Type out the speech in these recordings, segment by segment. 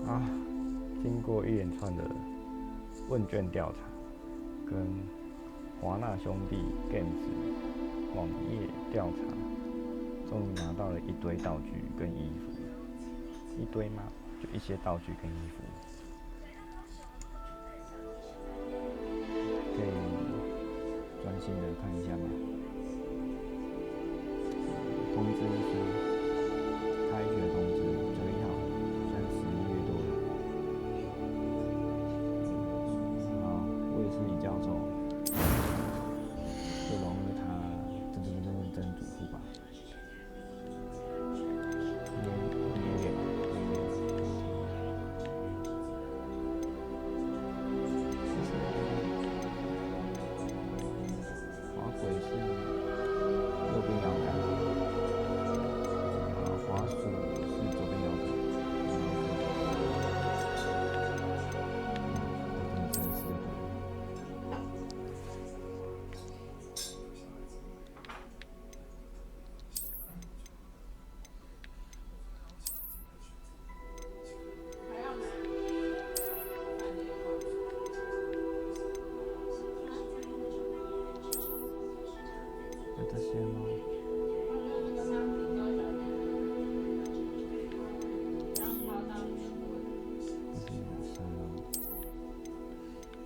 啊，经过一连串的问卷调查跟华纳兄弟 Games 网页调查，终于拿到了一堆道具跟衣服，一堆嘛，就一些道具跟衣服，可以专心的看一下吗？通知书，开学通知9号，现在11月多了。好，我也是李教授，就融入他真主妇吧。滑轨是右边摇杆，滑鼠是左边摇杆。真是的。就这些吗？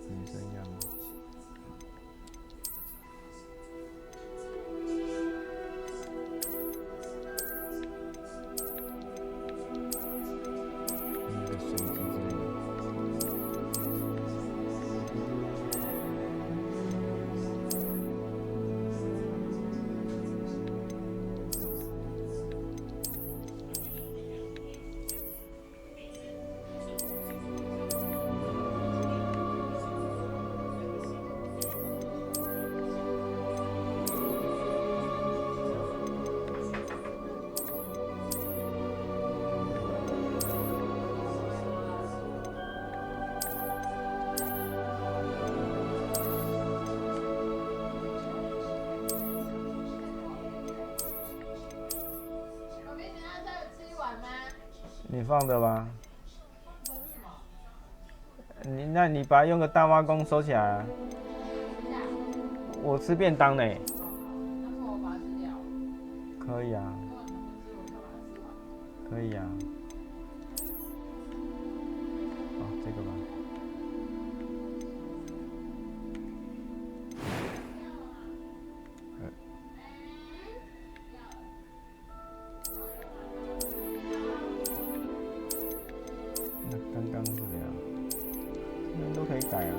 女生样。那个水晶之类的。你放的吧？那你把它用个大挖工收起来啊。我吃便当呢。可以啊。可以啊。哦，这个吧。那刚刚是怎样？这边都可以改啊。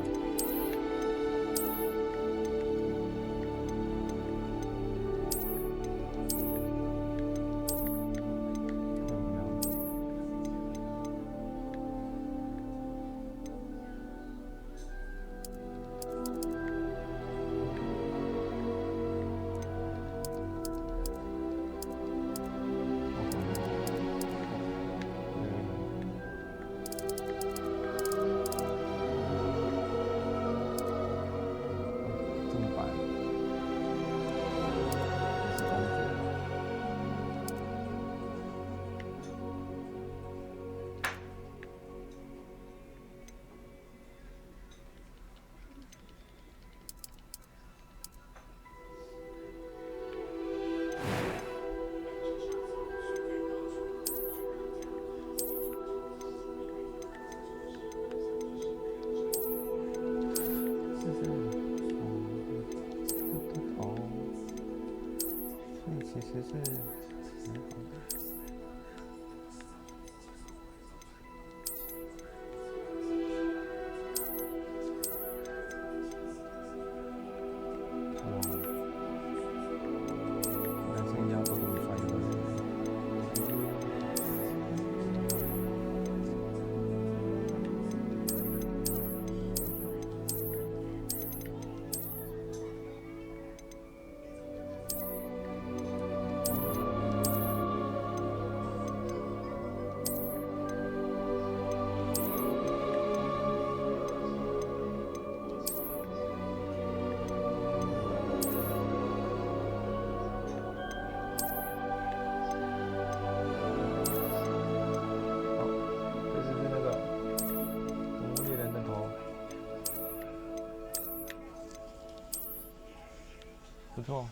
错，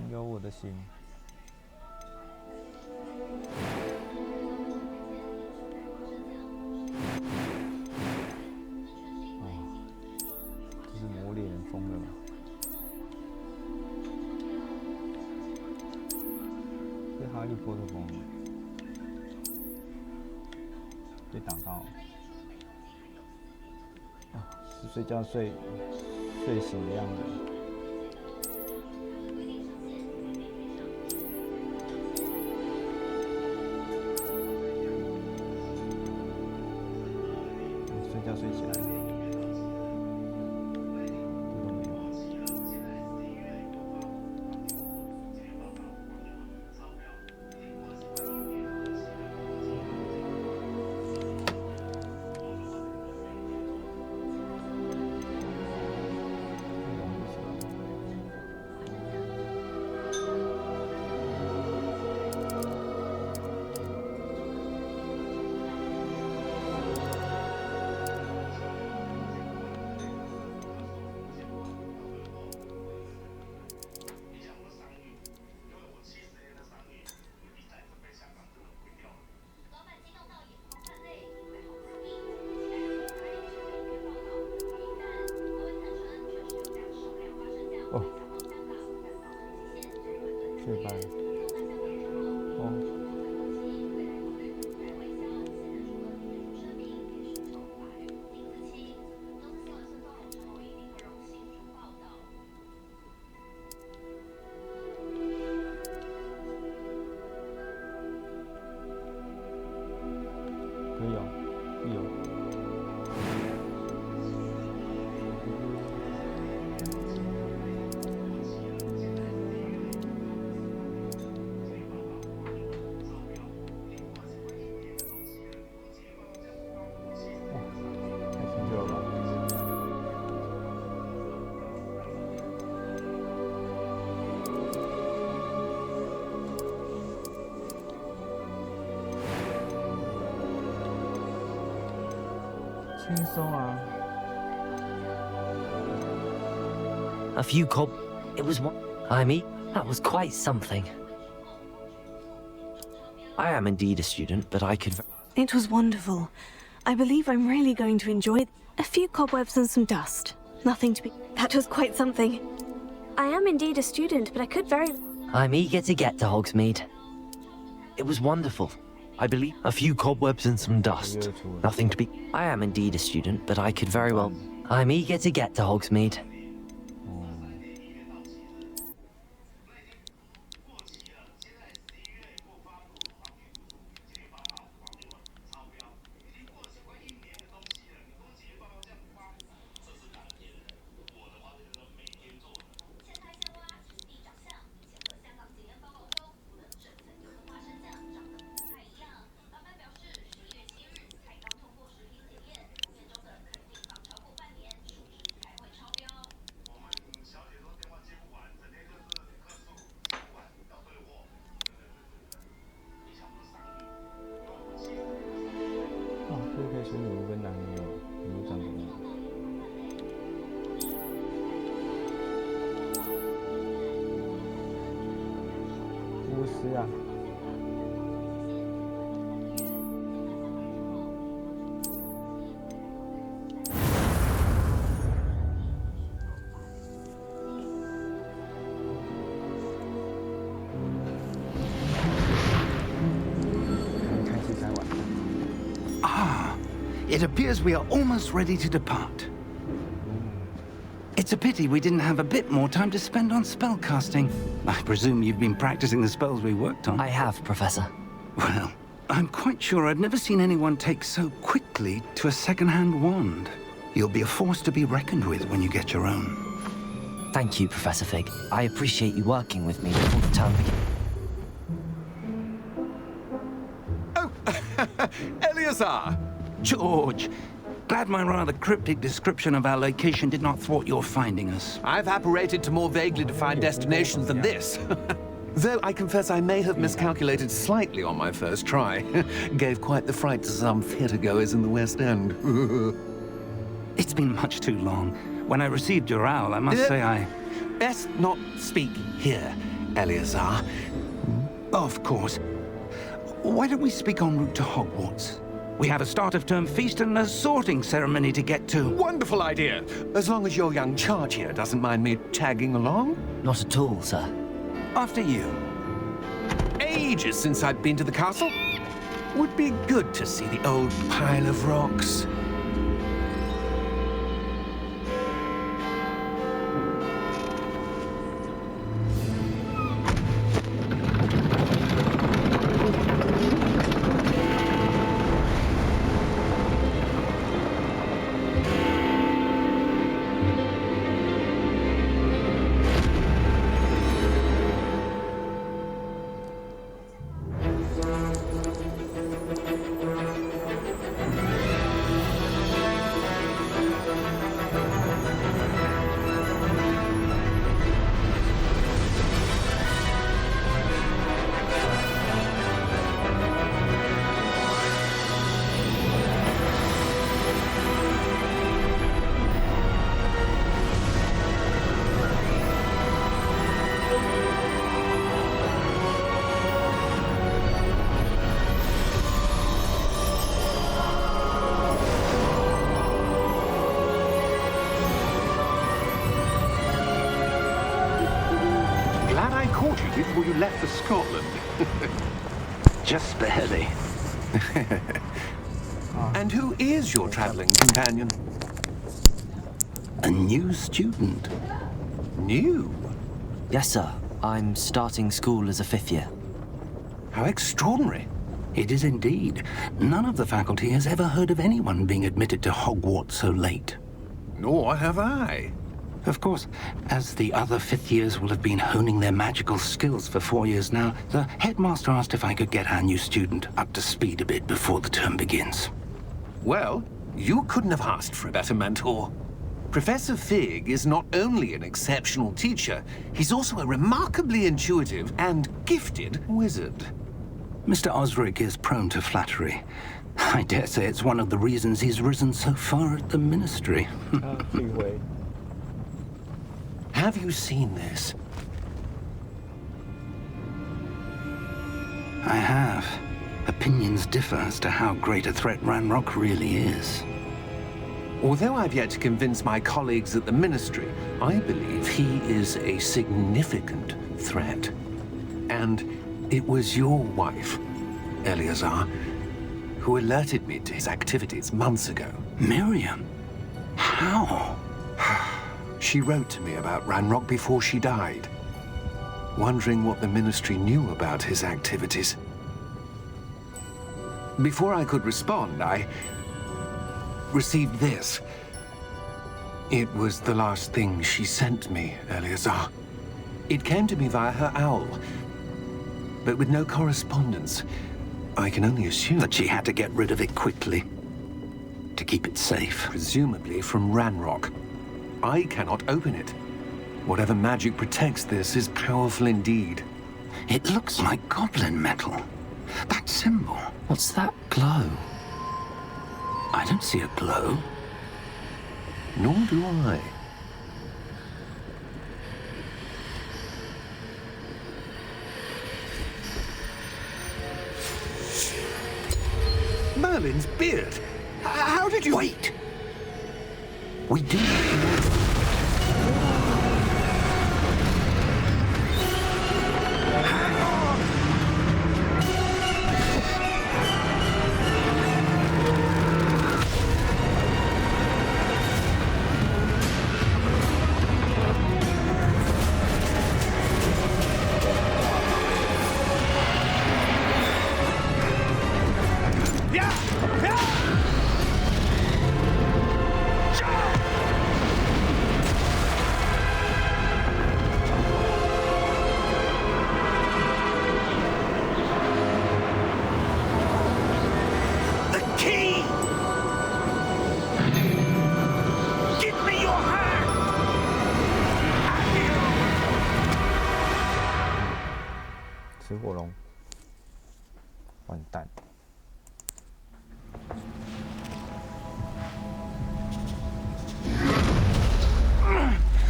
有我的心。哦，这是魔猎人疯了吗？是哈利波特疯了，被打到了。啊，是睡觉睡醒的样子。 睡起来了，这都没有。哦，睡班，哦，可以哦，有。 轻松啊！ A few cob. It was one. I mean, that was quite something. I am indeed a student, but I could. It was wonderful. I believe I'm really going to enjoy it. A few cobwebs and some dust. Nothing to be. That was quite something. I am indeed a student, but I could very. I'm eager to get to Hogsmeade. It was wonderful. I believe a few cobwebs and some dust. Nothing to be. I am indeed a student, but I could very well. I'm eager to get to Hogsmeade.巫师啊！开始才晚上。Ah, it appears we are almost ready to depart. It's a pity we didn't have a bit more time to spend on spellcasting. I presume you've been practicing the spells we worked on. I have, Professor. Well, I'm quite sure I've never seen anyone take so quickly to a second-hand wand. You'll be a force to be reckoned with when you get your own. Thank you, Professor Fig. I appreciate you working with me before the term begins. Oh, Eleazar! George! Glad my rather cryptic description of our location did not thwart your finding us. I've apparated to more vaguely defined destinations than this. Though I confess I may have miscalculated slightly on my first try. Gave quite the fright to some theatergoers in the West End. It's been much too long. When I received your owl, I must say Best not speak here, Eleazar. Of course. Why don't we speak en route to Hogwarts? We have a start-of-term feast and a sorting ceremony to get to. Wonderful idea. As long as your young charge here doesn't mind me tagging along. Not at all, sir. After you. Ages since I've been to the castle. Would be good to see the old pile of rocks. Before you left for Scotland. Just barely. And who is your traveling companion? A new student. New? Yes, sir. I'm starting school as a 5th year. How extraordinary. It is indeed. None of the faculty has ever heard of anyone being admitted to Hogwarts so late. Nor have I. Of course, as the other 5th years will have been honing their magical skills for 4 years now, the headmaster asked if I could get our new student up to speed a bit before the term begins. Well, you couldn't have asked for a better mentor. Professor Fig is not only an exceptional teacher, he's also a remarkably intuitive and gifted wizard. Mr. Osric is prone to flattery. I dare say it's one of the reasons he's risen so far at the ministry. Have you seen this? I have. Opinions differ as to how great a threat Ranrock really is. Although I've yet to convince my colleagues at the Ministry, I believe he is a significant threat. And it was your wife, Eleazar, who alerted me to his activities months ago. Miriam? How? She wrote to me about Ranrock before she died, wondering what the Ministry knew about his activities. Before I could respond, I received this. It was the last thing she sent me, Eleazar. It came to me via her owl, but with no correspondence. I can only assume that she had to get rid of it quickly, to keep it safe. Presumably from Ranrock. I cannot open it. Whatever magic protects this is powerful indeed. It looks like goblin metal. That symbol. What's that glow? I don't see a glow. Nor do I. Merlin's beard. How did you... Wait! We do.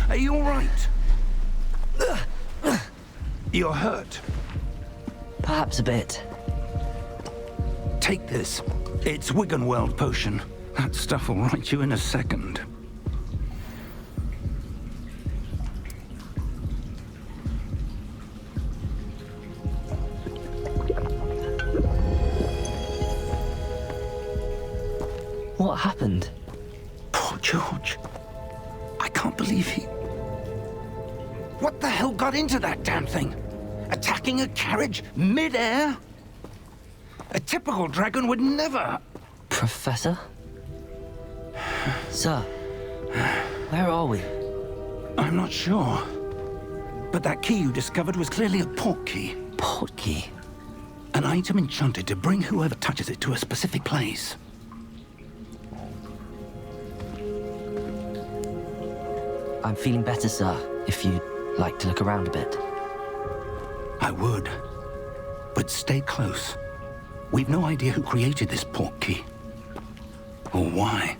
Are you all right? You're hurt. Perhaps a bit. Take this. It's Wiggenweld potion. That stuff will right you in a second. What happened? Poor George. I can't believe he... What the hell got into that damn thing? Attacking a carriage mid-air? A typical dragon would never... Professor? Sir, where are we? I'm not sure. But that key you discovered was clearly a port key. Port key? An item enchanted to bring whoever touches it to a specific place. I'm feeling better, sir, if you'd like to look around a bit. I would. But stay close. We've no idea who created this port key. Or why.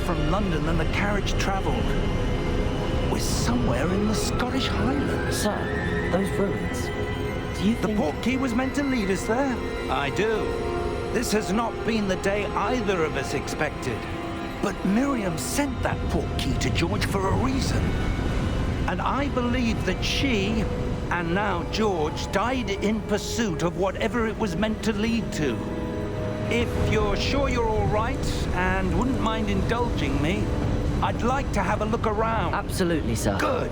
From London than the carriage travelled. We're somewhere in the Scottish Highlands. Sir, those ruins. Do you think... The port key was meant to lead us there? I do. This has not been the day either of us expected. But Miriam sent that port key to George for a reason. And I believe that she, and now George, died in pursuit of whatever it was meant to lead to. If you're sure you're all right, and wouldn't mind indulging me, I'd like to have a look around. Absolutely, sir. Good.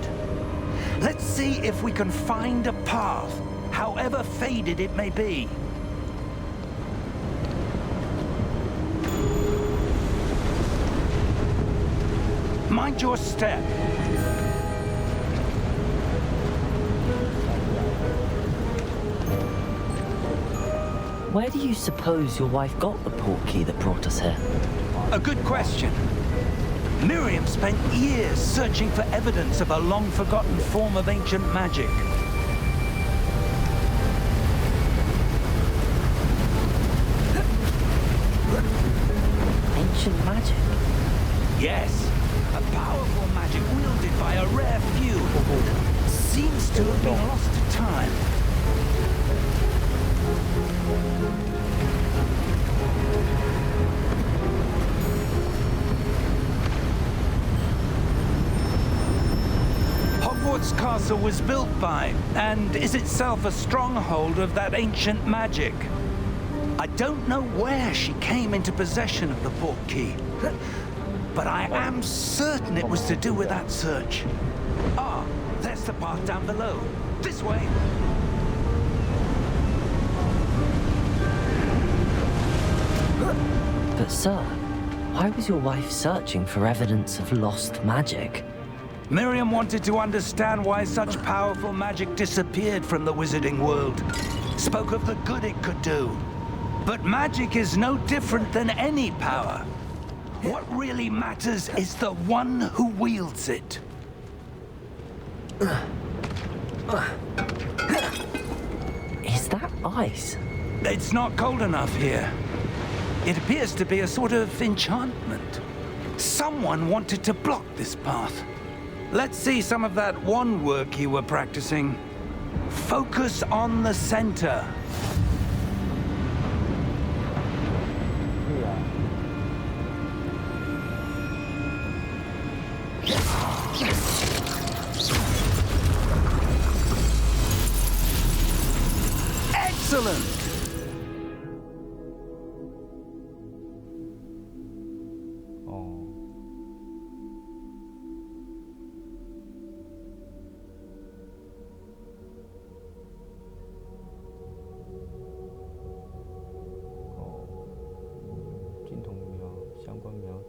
Let's see if we can find a path, however faded it may be. Mind your step. Where do you suppose your wife got the port key that brought us here? A good question. Miriam spent years searching for evidence of a long-forgotten form of ancient magic. Ancient magic? Yes. A powerful magic wielded by a rare few. Seems to have been lost to time. Hogwarts Castle was built by, and is itself a stronghold of that ancient magic. I don't know where she came into possession of the port key, but I am certain it was to do with that search. Ah, there's the path down below. This way. But sir, why was your wife searching for evidence of lost magic? Miriam wanted to understand why such powerful magic disappeared from the wizarding world. Spoke of the good it could do. But magic is no different than any power. What really matters is the one who wields it. Is that ice? It's not cold enough here. It appears to be a sort of enchantment. Someone wanted to block this path. Let's see some of that wand work you were practicing. Focus on the center. Excellent!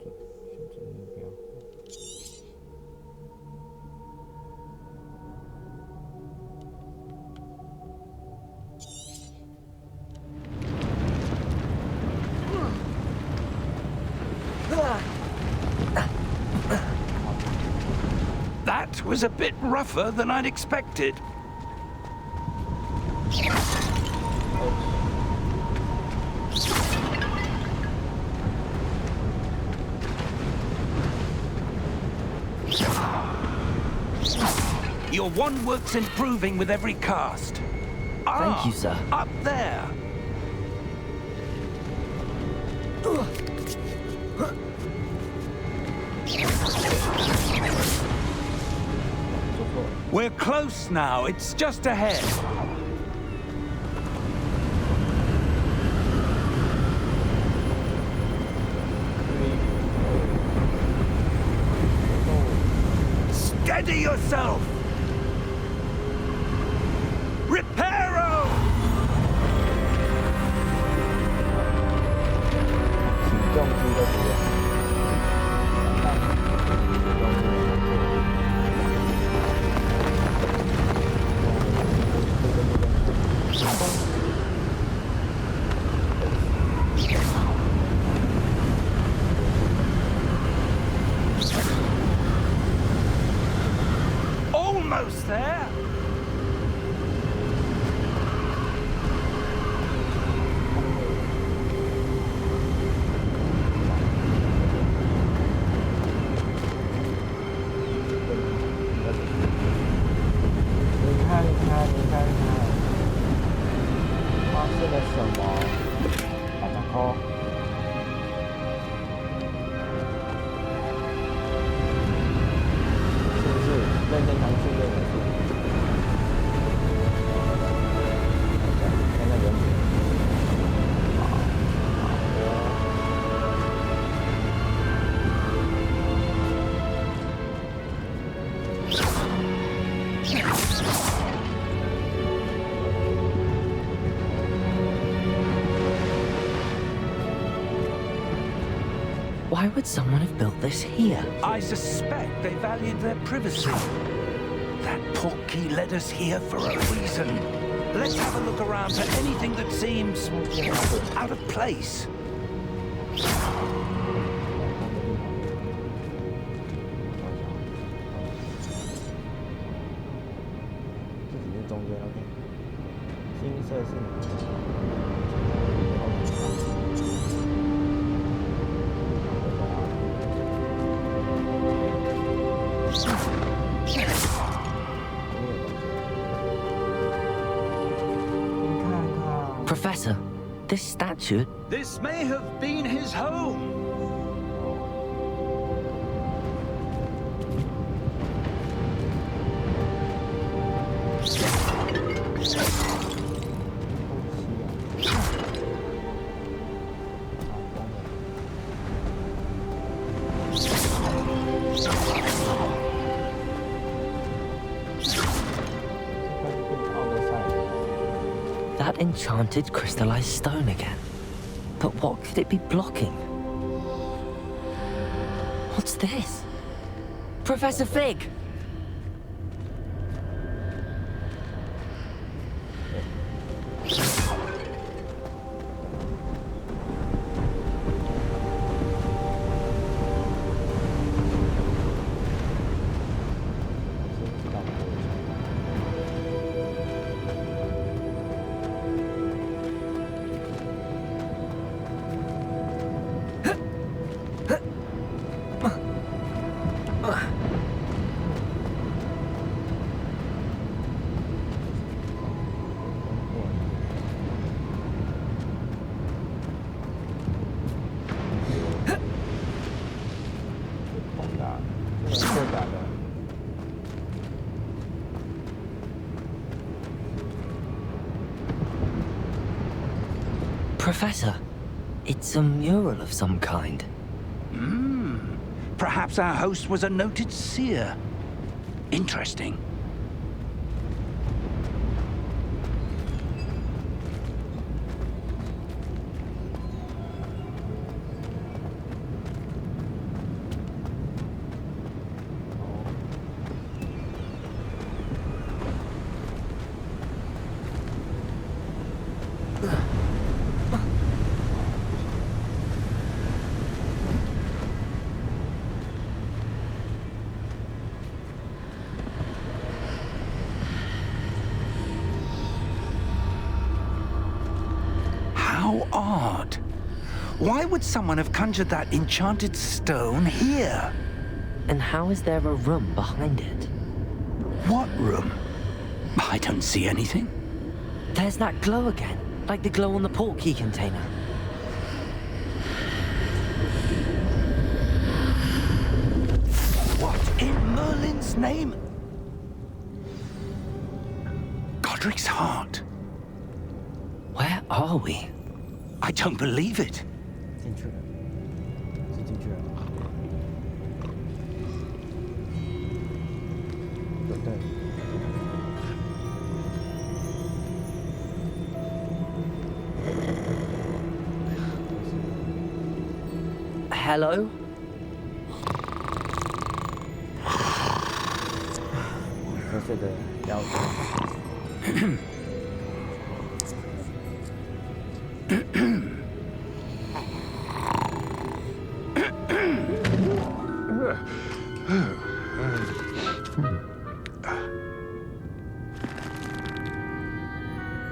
选择目标。That was a bit rougher than I'd expected. Your one work's improving with every cast. Thank you, sir. Up there. We're close now. It's just ahead. Steady yourself. Reparo! 起重机的不用。Almost there. Why would someone have built this here? I suspect they valued their privacy. That portkey led us here for a reason. Let's have a look around for anything that seems out of place. 这只是中间 OK。新设是。Professor, this statue... This may have been his home. That enchanted crystallized stone again. But what could it be blocking? What's this? Professor Fig! Professor, it's a mural of some kind. Perhaps our host was a noted seer. Interesting. How odd. Why would someone have conjured that enchanted stone here? And how is there a room behind it? What room? I don't see anything. There's that glow again, like the glow on the portkey container. What in Merlin's name? Godric's heart. Where are we? I don't believe it. 进去了，是进去了。对。 Hello?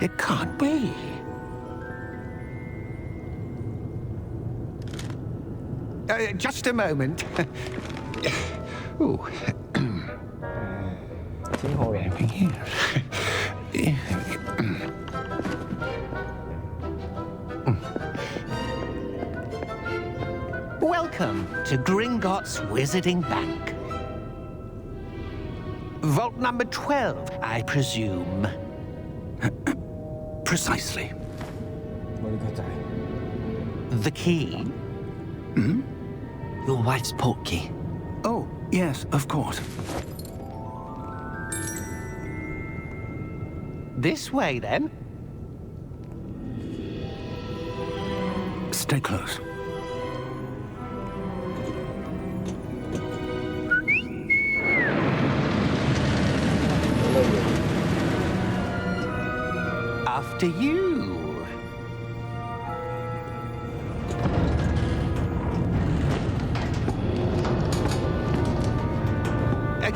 It can't be. Just a moment. Ooh. 听喉咙。 Welcome to Gringotts Wizarding Bank. Vault number 12, I presume. Precisely. The key? Your wife's portkey. Oh, yes, of course. This way, then. Stay close. After you.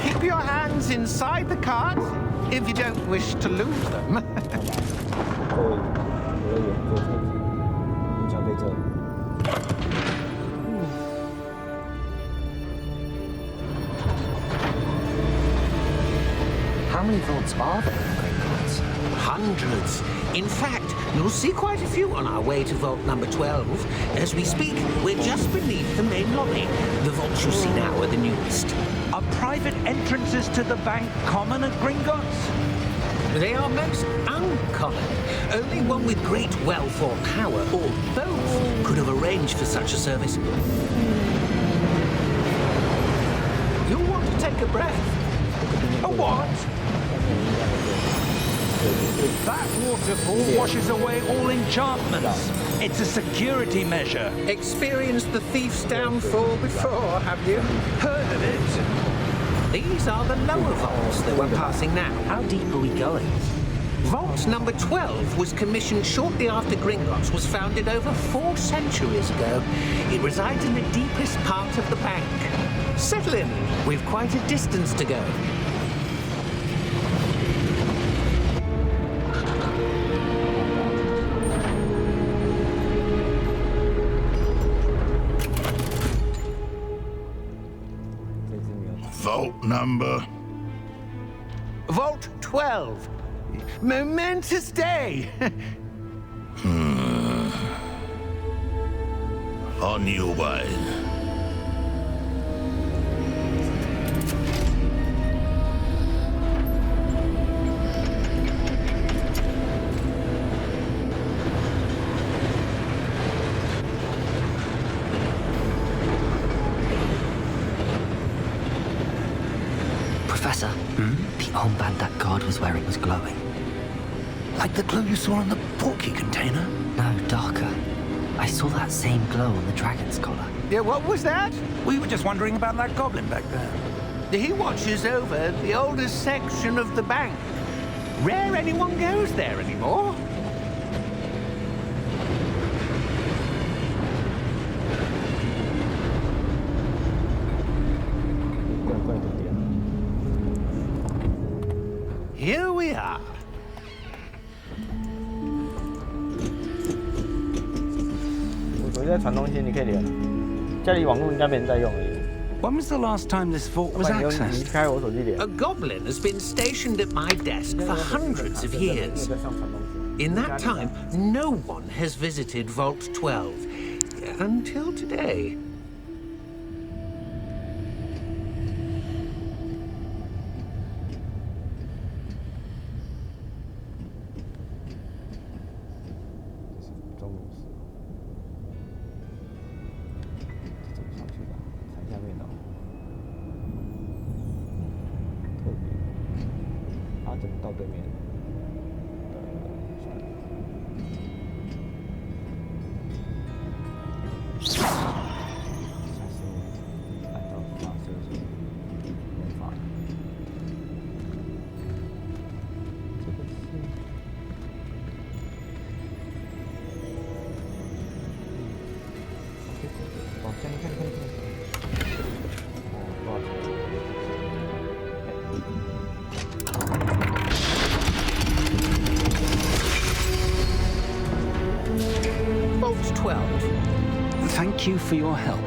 Keep your hands inside the cart if you don't wish to lose them. How many vaults are there in Gringotts? Hundreds. In fact, you'll see quite a few on our way to vault number 12. As we speak, we're just beneath the main lobby. The vaults you see now are the newest. Are private entrances to the bank common at Gringotts? They are most uncommon. Only one with great wealth or power, or both, could have arranged for such a service. You'll want to take a breath. A what? That waterfall washes away all enchantments. It's a security measure. Experienced the thief's downfall before, have you? Heard of it? These are the lower vaults that we're passing now. How deep are we going? Vault number 12 was commissioned shortly after Gringotts was founded over 4 centuries ago. It resides in the deepest part of the bank. Settle in. We've quite a distance to go. Vault number? Vault 12. Momentous day. On your way. Professor, the armband that guard was wearing was glowing. Like the glow you saw on the portkey container? No, darker. I saw that same glow on the dragon's collar. Yeah, what was that? We were just wondering about that goblin back there. He watches over the oldest section of the bank. Rare anyone goes there anymore. 我在传东西，你可以连。家里网络应该没人在用而已。 When was the last time this vault was 离 accessed? 开我手机连。 A goblin has been stationed at my desk for hundreds of years. In that time, no one has visited Vault 12 until today. Vault 12. Thank you for your help.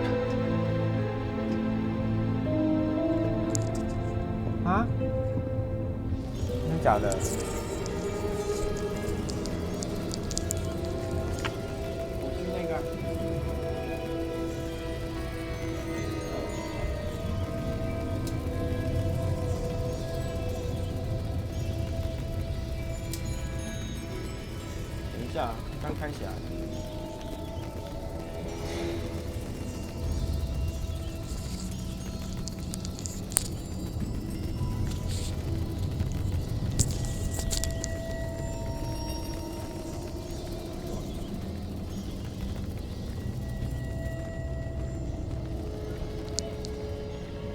啊？真的假的？我是那个。等一下，刚开起来。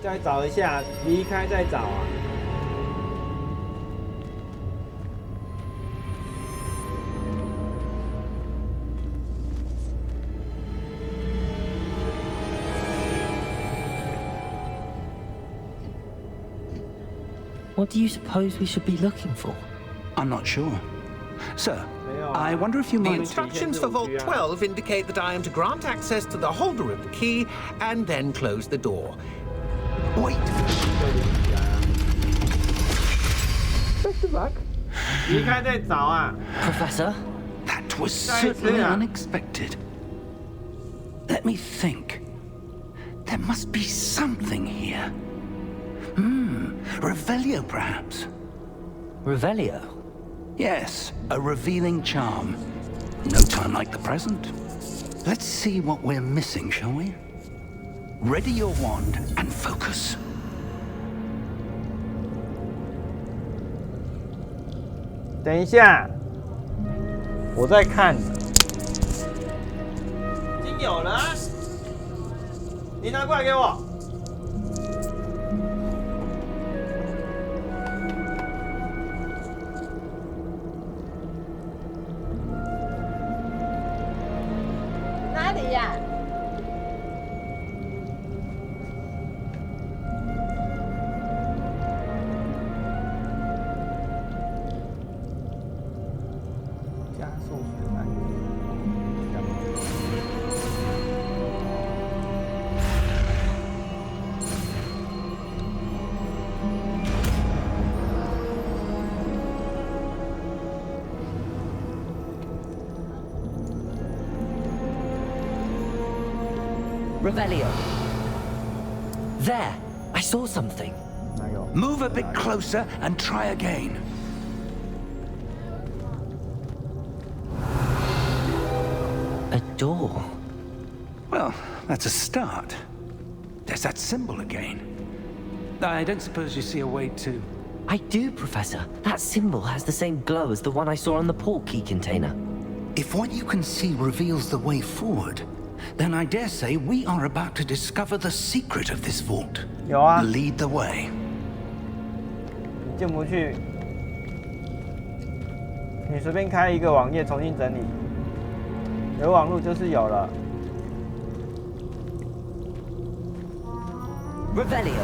再找一下，离开再找啊。What do you suppose we should be looking for? I'm not sure. Sir, I wonder if you The might... instructions for Vault 12 indicate that I am to grant access to the holder of the key and then close the door. Wait. Professor? That was certainly unexpected. Let me think. There must be something here. Revelio, perhaps? Revelio? Yes, a revealing charm. No time like the present. Let's see what we're missing, shall we? Ready your wand and focus. 等一下，我在看。已经有了啊，你拿过来给我。哪里呀？ 加速选按钮。Revelio. There, I saw something. 哪有？ Move a bit closer and try again. A door. Well, that's a start. There's that symbol again. I don't suppose you see a way to... I do, Professor. That symbol has the same glow as the one I saw on the port key container. If what you can see reveals the way forward, then I dare say we are about to discover the secret of this vault. 有啊， Lead the way. 你进不去，你随便开一个网页重新整理，有网络就是有了。 Revelio.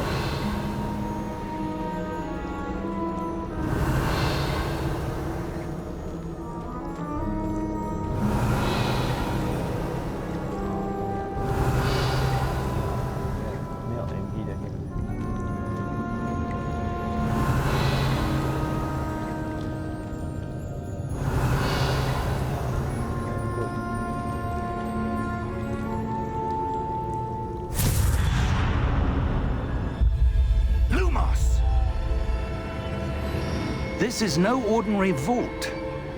This is no ordinary vault.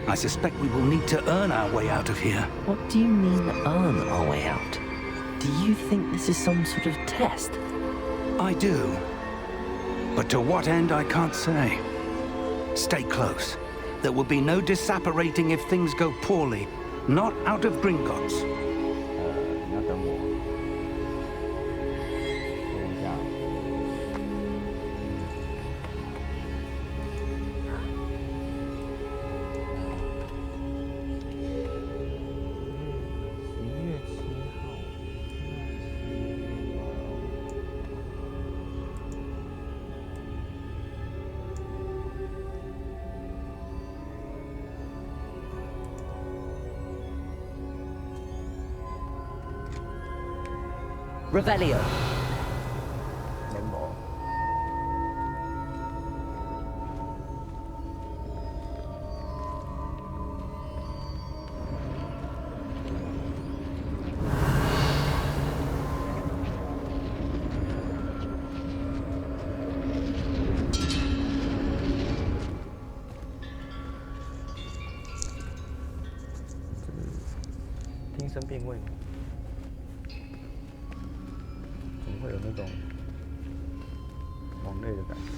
I suspect we will need to earn our way out of here. What do you mean, earn our way out? Do you think this is some sort of test? I do. But to what end, I can't say. Stay close. There will be no disapparating if things go poorly. Not out of Gringotts. 你要等我。等一下。Revelio. 联盟。听声辨位。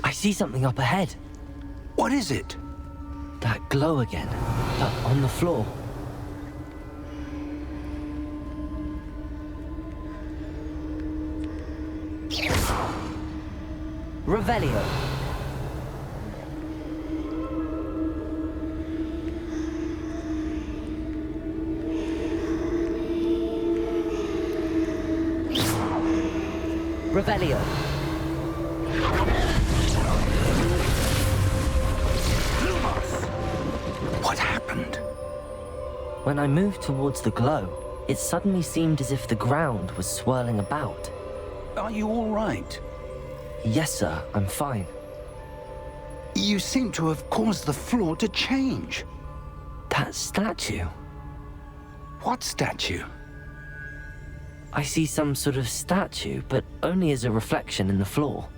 I see something up ahead. What is it? That glow again, but on the floor. Revelio. Revelio. What happened? When I moved towards the glow, it suddenly seemed as if the ground was swirling about. Are you all right? Yes, sir, I'm fine. You seem to have caused the floor to change. That statue. What statue? I see some sort of statue, but only as a reflection in the floor.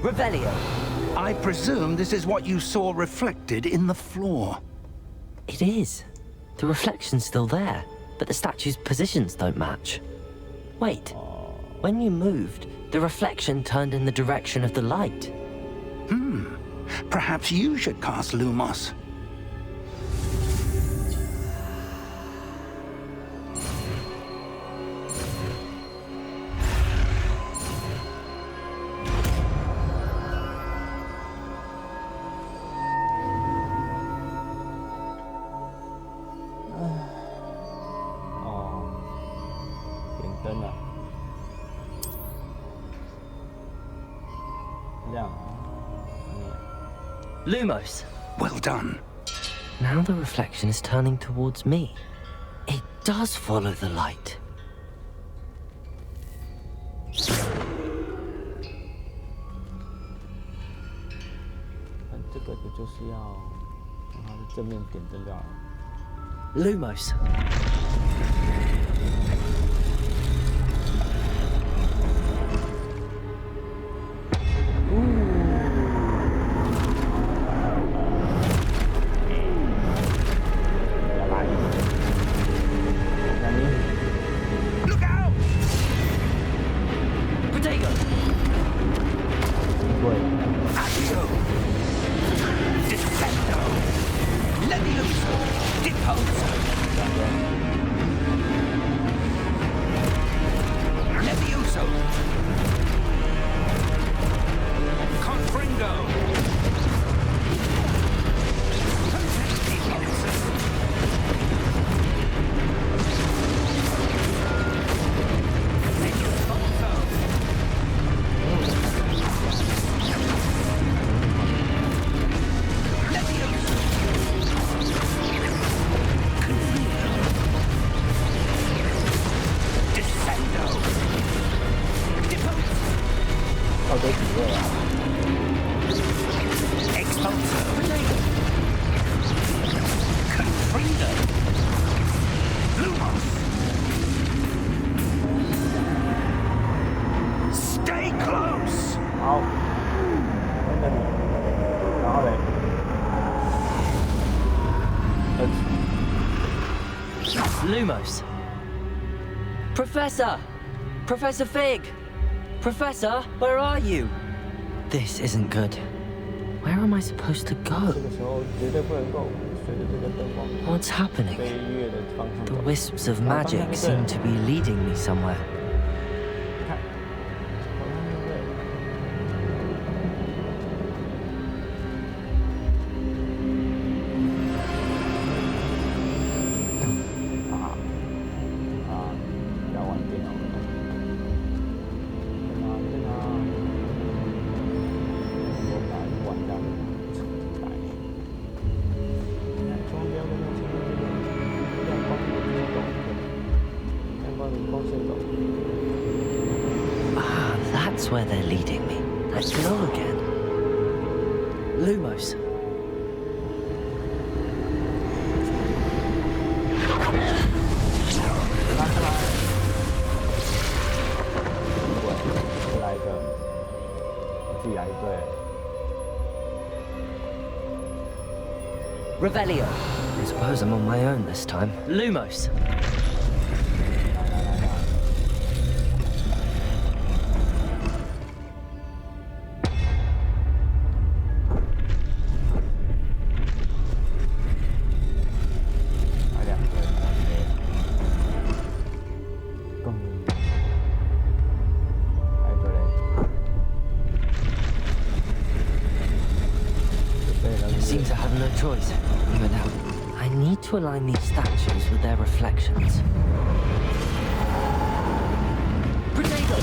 Revelio. I presume this is what you saw reflected in the floor. It is. The reflection's still there, but the statue's positions don't match. Wait. When you moved, the reflection turned in the direction of the light. Perhaps you should cast Lumos. Lumos. Well done. Now the reflection is turning towards me. It does follow the light. Lumos. Look out! Potato. Accio! Defendo! Levioso! Deposo! Levioso! Confringo! 好，跟着你，然后嘞，Lumos. Professor! Professor Fig! Professor, where are you? This isn't good. Where am I supposed to go? 这个时候绝对不能够随着这个灯光 What's happening? 飞跃的方向 The 走。 wisps of magic seem to be leading me somewhere. 你看，方向对不对？要玩电脑了。天哪！我哪里玩到了？来，千万不要跟我前面这个亮光的这种亮光的光线走。 Ah, that's where they're leading me. That glow again. Lumos. 拉开来，再来一个，自己来一队。 Revelio. I suppose I'm on my own this time. Lumos. 来两个，更，还有一个嘞，对了， Seems I have no choice. But now, I need to align these statues with their reflections. Potato!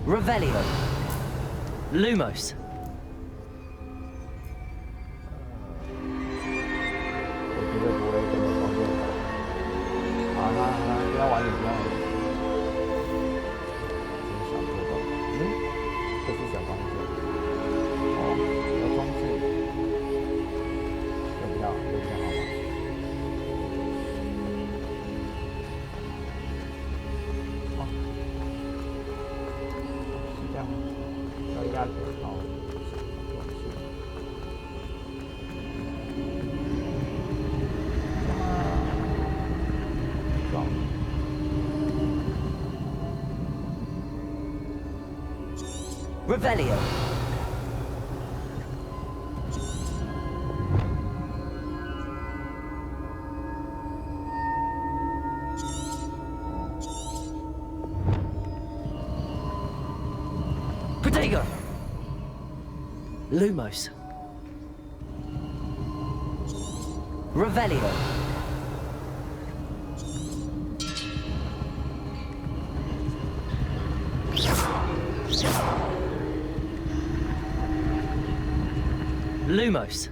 Revelio. Lumos. 我绝对不会跟你光线走。好啦好啦，不要玩你，不要玩你。小波动，这是小光线。哦，有装置，有比较好吗？哦，是这样，要压着好。 Revelio. Protego. Lumos. Revelio. Lumos.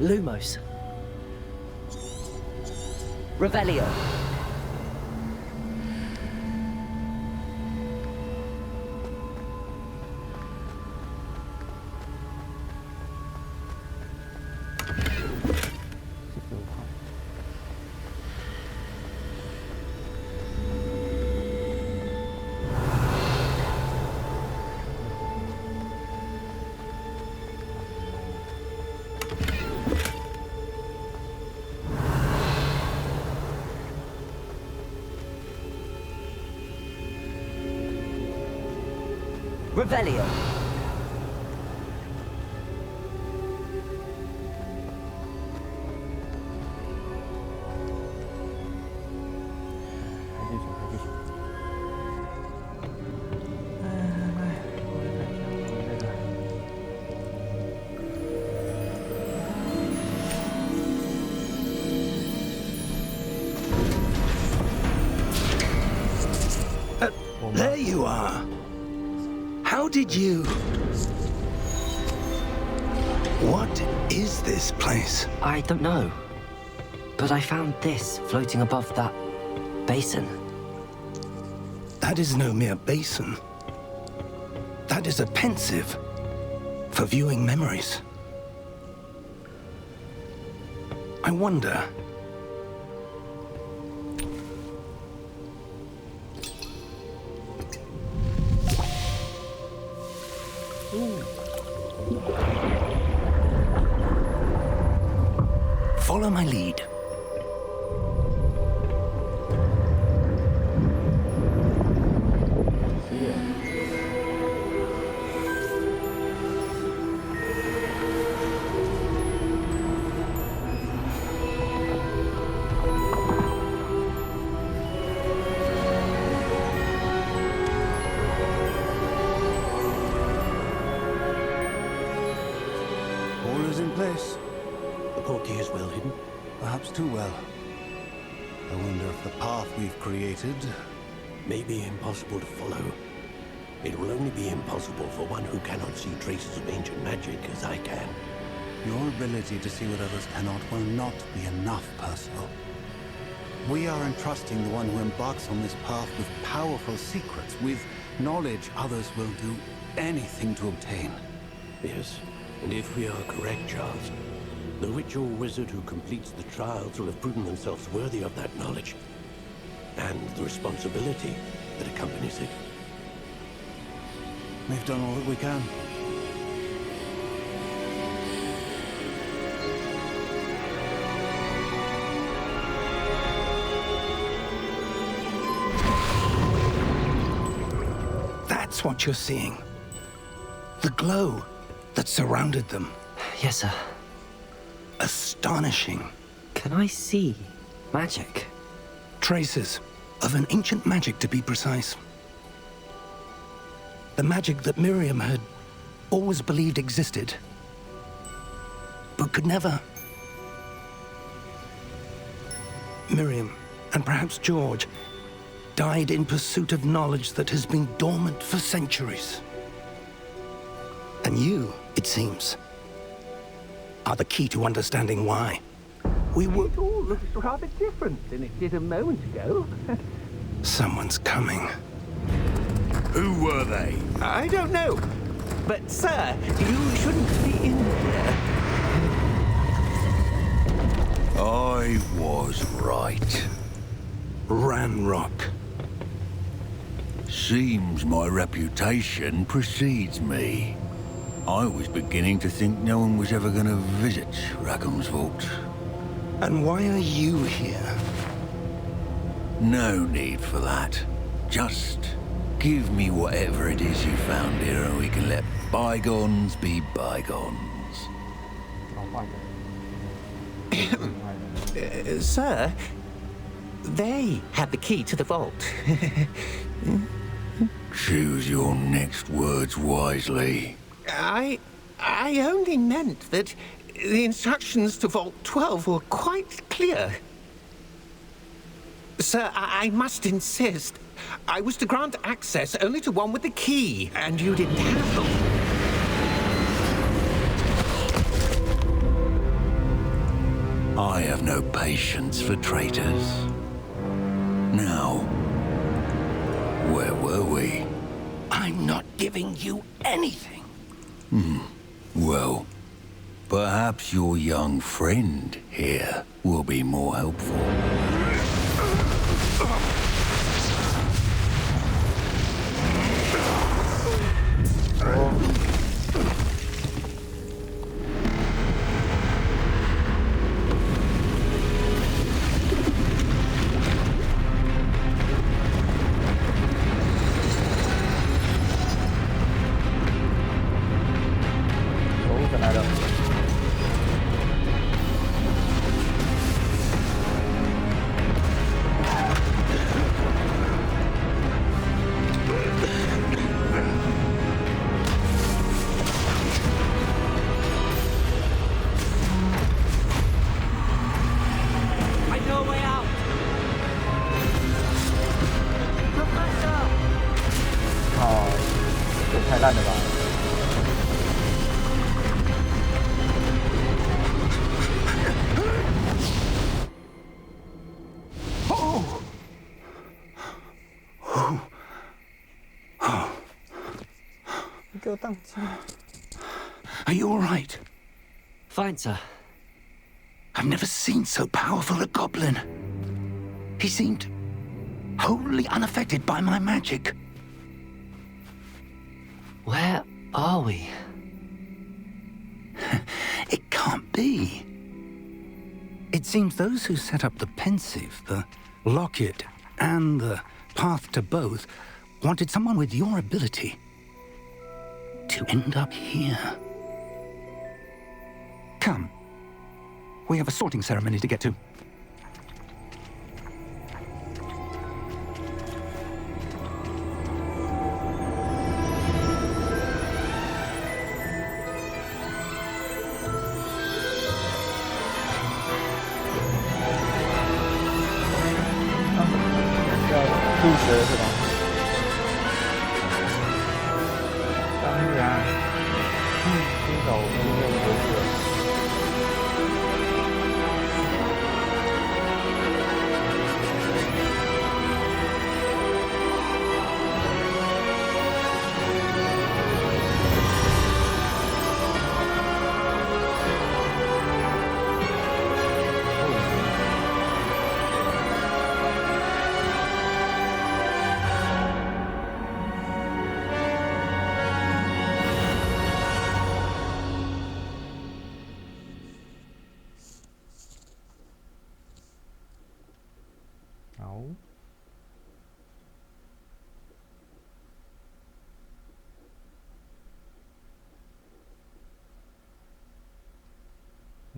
Lumos. Revelio. Revelio. There you are. How did you... What is this place? I don't know. But I found this floating above that basin. That is no mere basin. That is a pensive for viewing memories. I wonder... Follow my lead. All is in place. The portkey is well hidden. Perhaps too well. I wonder if the path we've created may be impossible to follow. It will only be impossible for one who cannot see traces of ancient magic as I can. Your ability to see what others cannot will not be enough, Percival. We are entrusting the one who embarks on this path with powerful secrets, with knowledge others will do anything to obtain. Yes, and if we are correct, Charles, the witch or wizard who completes the trials will have proven themselves worthy of that knowledge, and the responsibility that accompanies it. We've done all that we can. That's what you're seeing. The glow that surrounded them. Yes, sir. Astonishing. Can I see magic? Traces of an ancient magic, to be precise. The magic that Miriam had always believed existed, but could never. Miriam, and perhaps George, died in pursuit of knowledge that has been dormant for centuries. And you, it seems, are the key to understanding why. We were... It all looks rather different than it did a moment ago. Someone's coming. Who were they? I don't know. But, sir, you shouldn't be in here. Oi, I was right. Ranrock. Seems my reputation precedes me. I was beginning to think no one was ever gonna visit Rackham's vault. And why are you here? No need for that. Just give me whatever it is you found here and we can let bygones be bygones. Sir, they have the key to the vault. Choose your next words wisely. I only meant that the instructions to Vault 12 were quite clear. Sir, I must insist. I was to grant access only to one with the key, and you didn't have them. I have no patience for traitors. Now, where were we? I'm not giving you anything. Well, perhaps your young friend here will be more helpful. Are you all right? Fine, sir. I've never seen so powerful a goblin. He seemed wholly unaffected by my magic. Where are we? It can't be. It seems those who set up the pensive, the locket, and the path to both wanted someone with your ability to end up here. Come. We have a sorting ceremony to get to.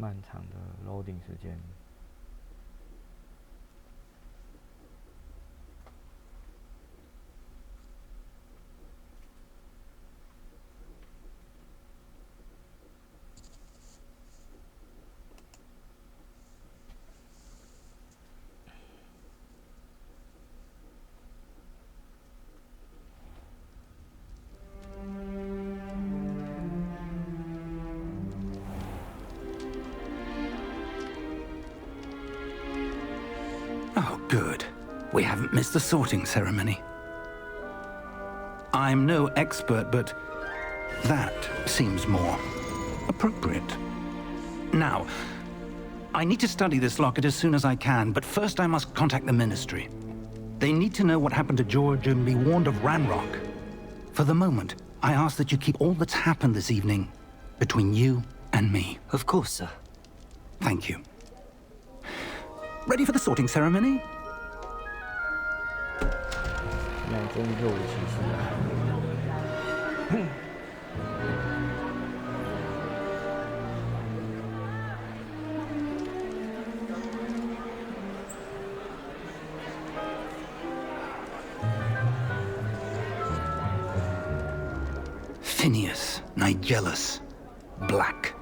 漫长的 loading 时间。Oh, good. We haven't missed the sorting ceremony. I'm no expert, but that seems more appropriate. Now, I need to study this locket as soon as I can, but first I must contact the Ministry. They need to know what happened to George and be warned of Ranrock. For the moment, I ask that you keep all that's happened this evening between you and me. Of course, sir. Thank you. Ready for the sorting ceremony? 那真若无其事啊。Phineas, Nigellus, Black.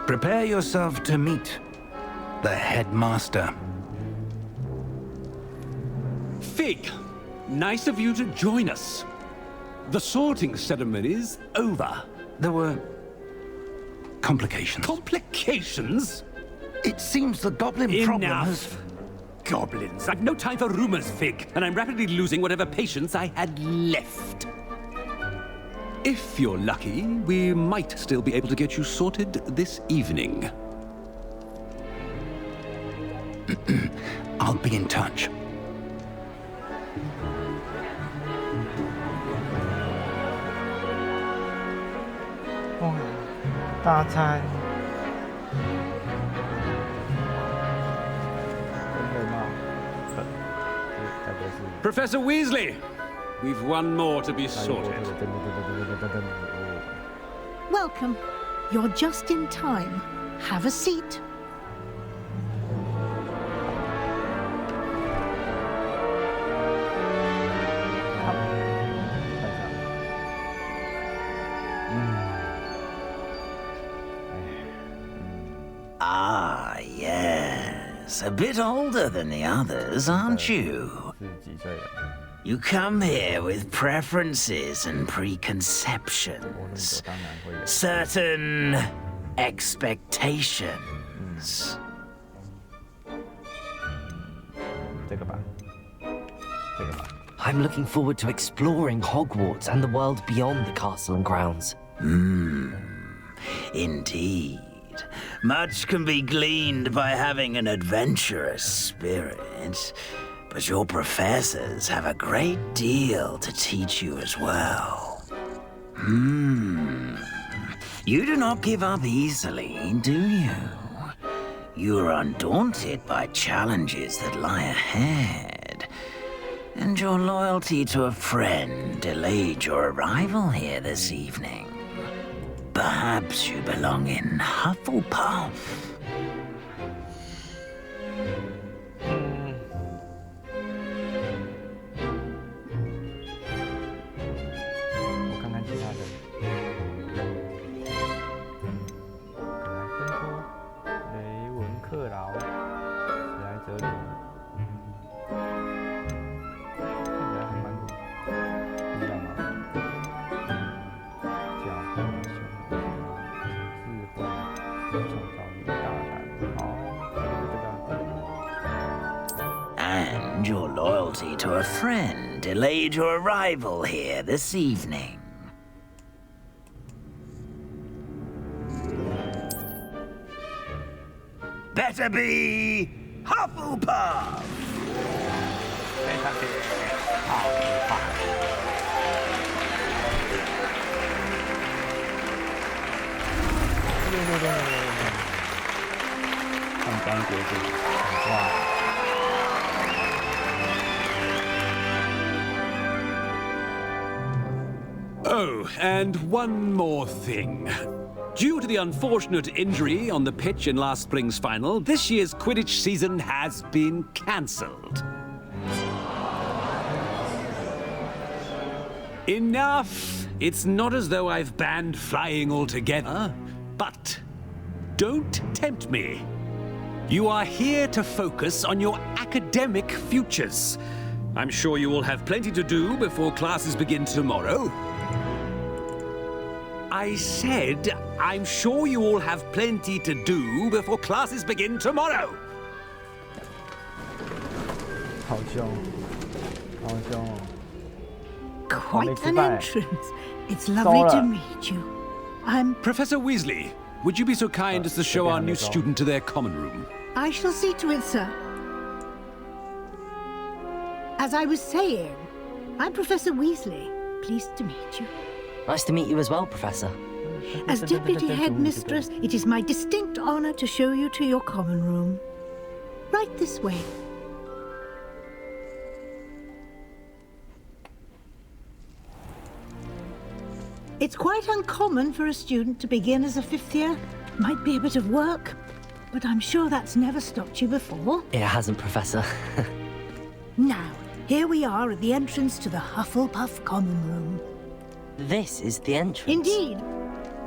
Prepare yourself to meet the headmaster. Fig, nice of you to join us. The sorting ceremony's over. There were complications. Complications? It seems the goblin problem has... Goblins. I've no time for rumors, Fig, and I'm rapidly losing whatever patience I had left. If you're lucky, we might still be able to get you sorted this evening. I'll be in touch. Oh, 大餐。 Professor Weasley, we've one more to be sorted. Welcome. You're just in time. Have a seat. Ah, yes. A bit older than the others, aren't you? You come here with preferences and preconceptions. Certain expectations. I'm looking forward to exploring Hogwarts and the world beyond the castle and grounds. Indeed. Much can be gleaned by having an adventurous spirit, but your professors have a great deal to teach you as well. You do not give up easily, do you? You are undaunted by challenges that lie ahead, and your loyalty to a friend delayed your arrival here this evening. Perhaps you belong in Hufflepuff. And your loyalty to a friend delayed your arrival here this evening. Better be Hufflepuff! Oh, and one more thing. Due to the unfortunate injury on the pitch in last spring's final, this year's Quidditch season has been cancelled. Enough! It's not as though I've banned flying altogether, but don't tempt me. You are here to focus on your academic futures. I'm sure you will have plenty to do before classes begin tomorrow. I said, I'm sure you all have plenty to do before classes begin tomorrow. Quite an entrance. It's lovely to meet you. I'm Professor Weasley. would you be so kind as to show our new student to their common room? I shall see to it, sir. As I was saying, I'm Professor Weasley. Pleased to meet you. Nice to meet you as well, Professor. As Deputy Headmistress, it is my distinct honor to show you to your common room. Right this way. It's quite uncommon for a student to begin as a 5th year. Might be a bit of work, but I'm sure that's never stopped you before. It hasn't, Professor. Now, here we are at the entrance to the Hufflepuff Common Room. This is the entrance? Indeed.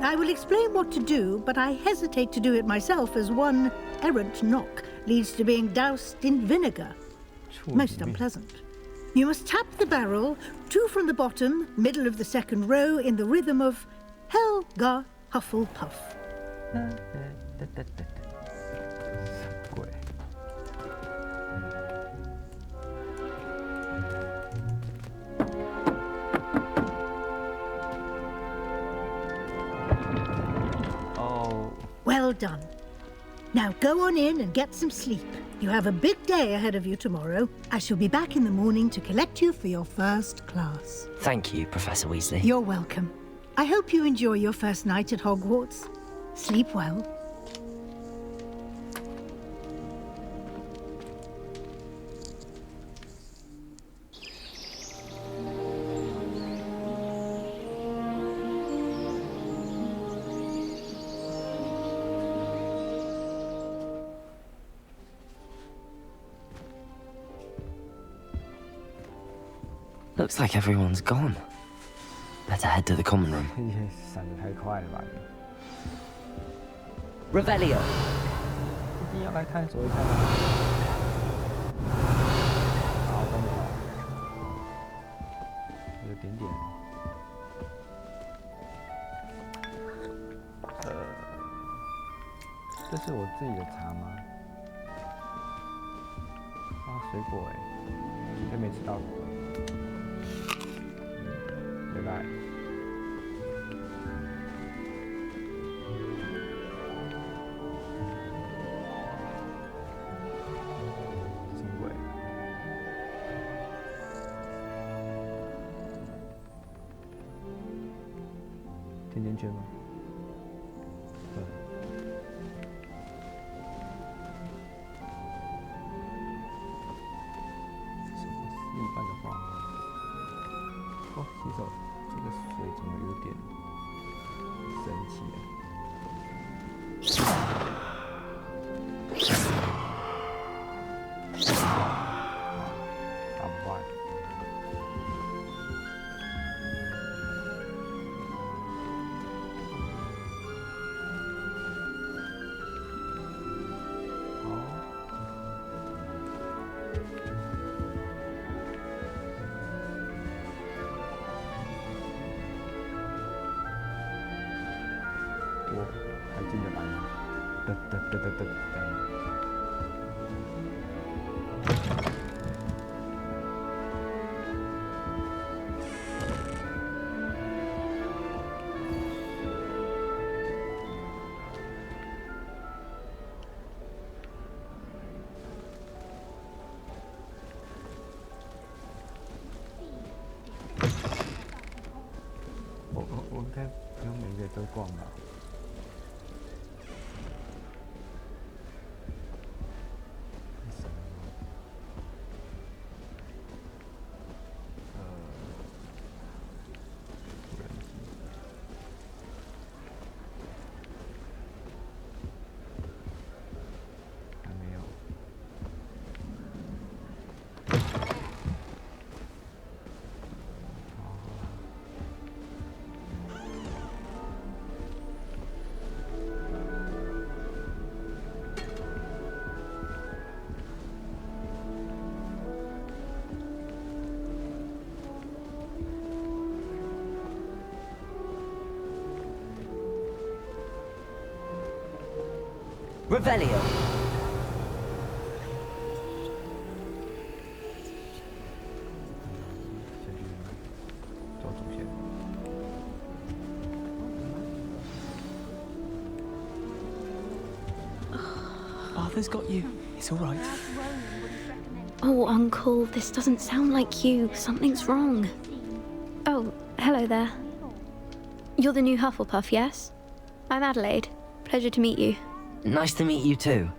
I will explain what to do, but I hesitate to do it myself as one errant knock leads to being doused in vinegar. Most unpleasant. You must tap the barrel, 2 from the bottom, middle of the 2nd row, in the rhythm of Helga Hufflepuff. Well done. Now go on in and get some sleep. You have a big day ahead of you tomorrow. I shall be back in the morning to collect you for your first class. Thank you, Professor Weasley. You're welcome. I hope you enjoy your first night at Hogwarts. Sleep well. Looks like everyone's gone. Better head to the common room. Revelio. 一定要来探索一下吗？好，都没有，有点点。这是我自己的茶吗？啊，水果哎，今天没吃到。原来。甜甜圈吗？什么是一般的话？哦，洗手，这个水怎么有点神奇啊？打不坏。还进得来吗？噔。我应该不用每一个都逛吧？Revelio. Arthur's got you. It's all right. Oh, Uncle, this doesn't sound like you. Something's wrong. Oh, hello there. You're the new Hufflepuff, yes? I'm Adelaide. Pleasure to meet you. Nice to meet you too.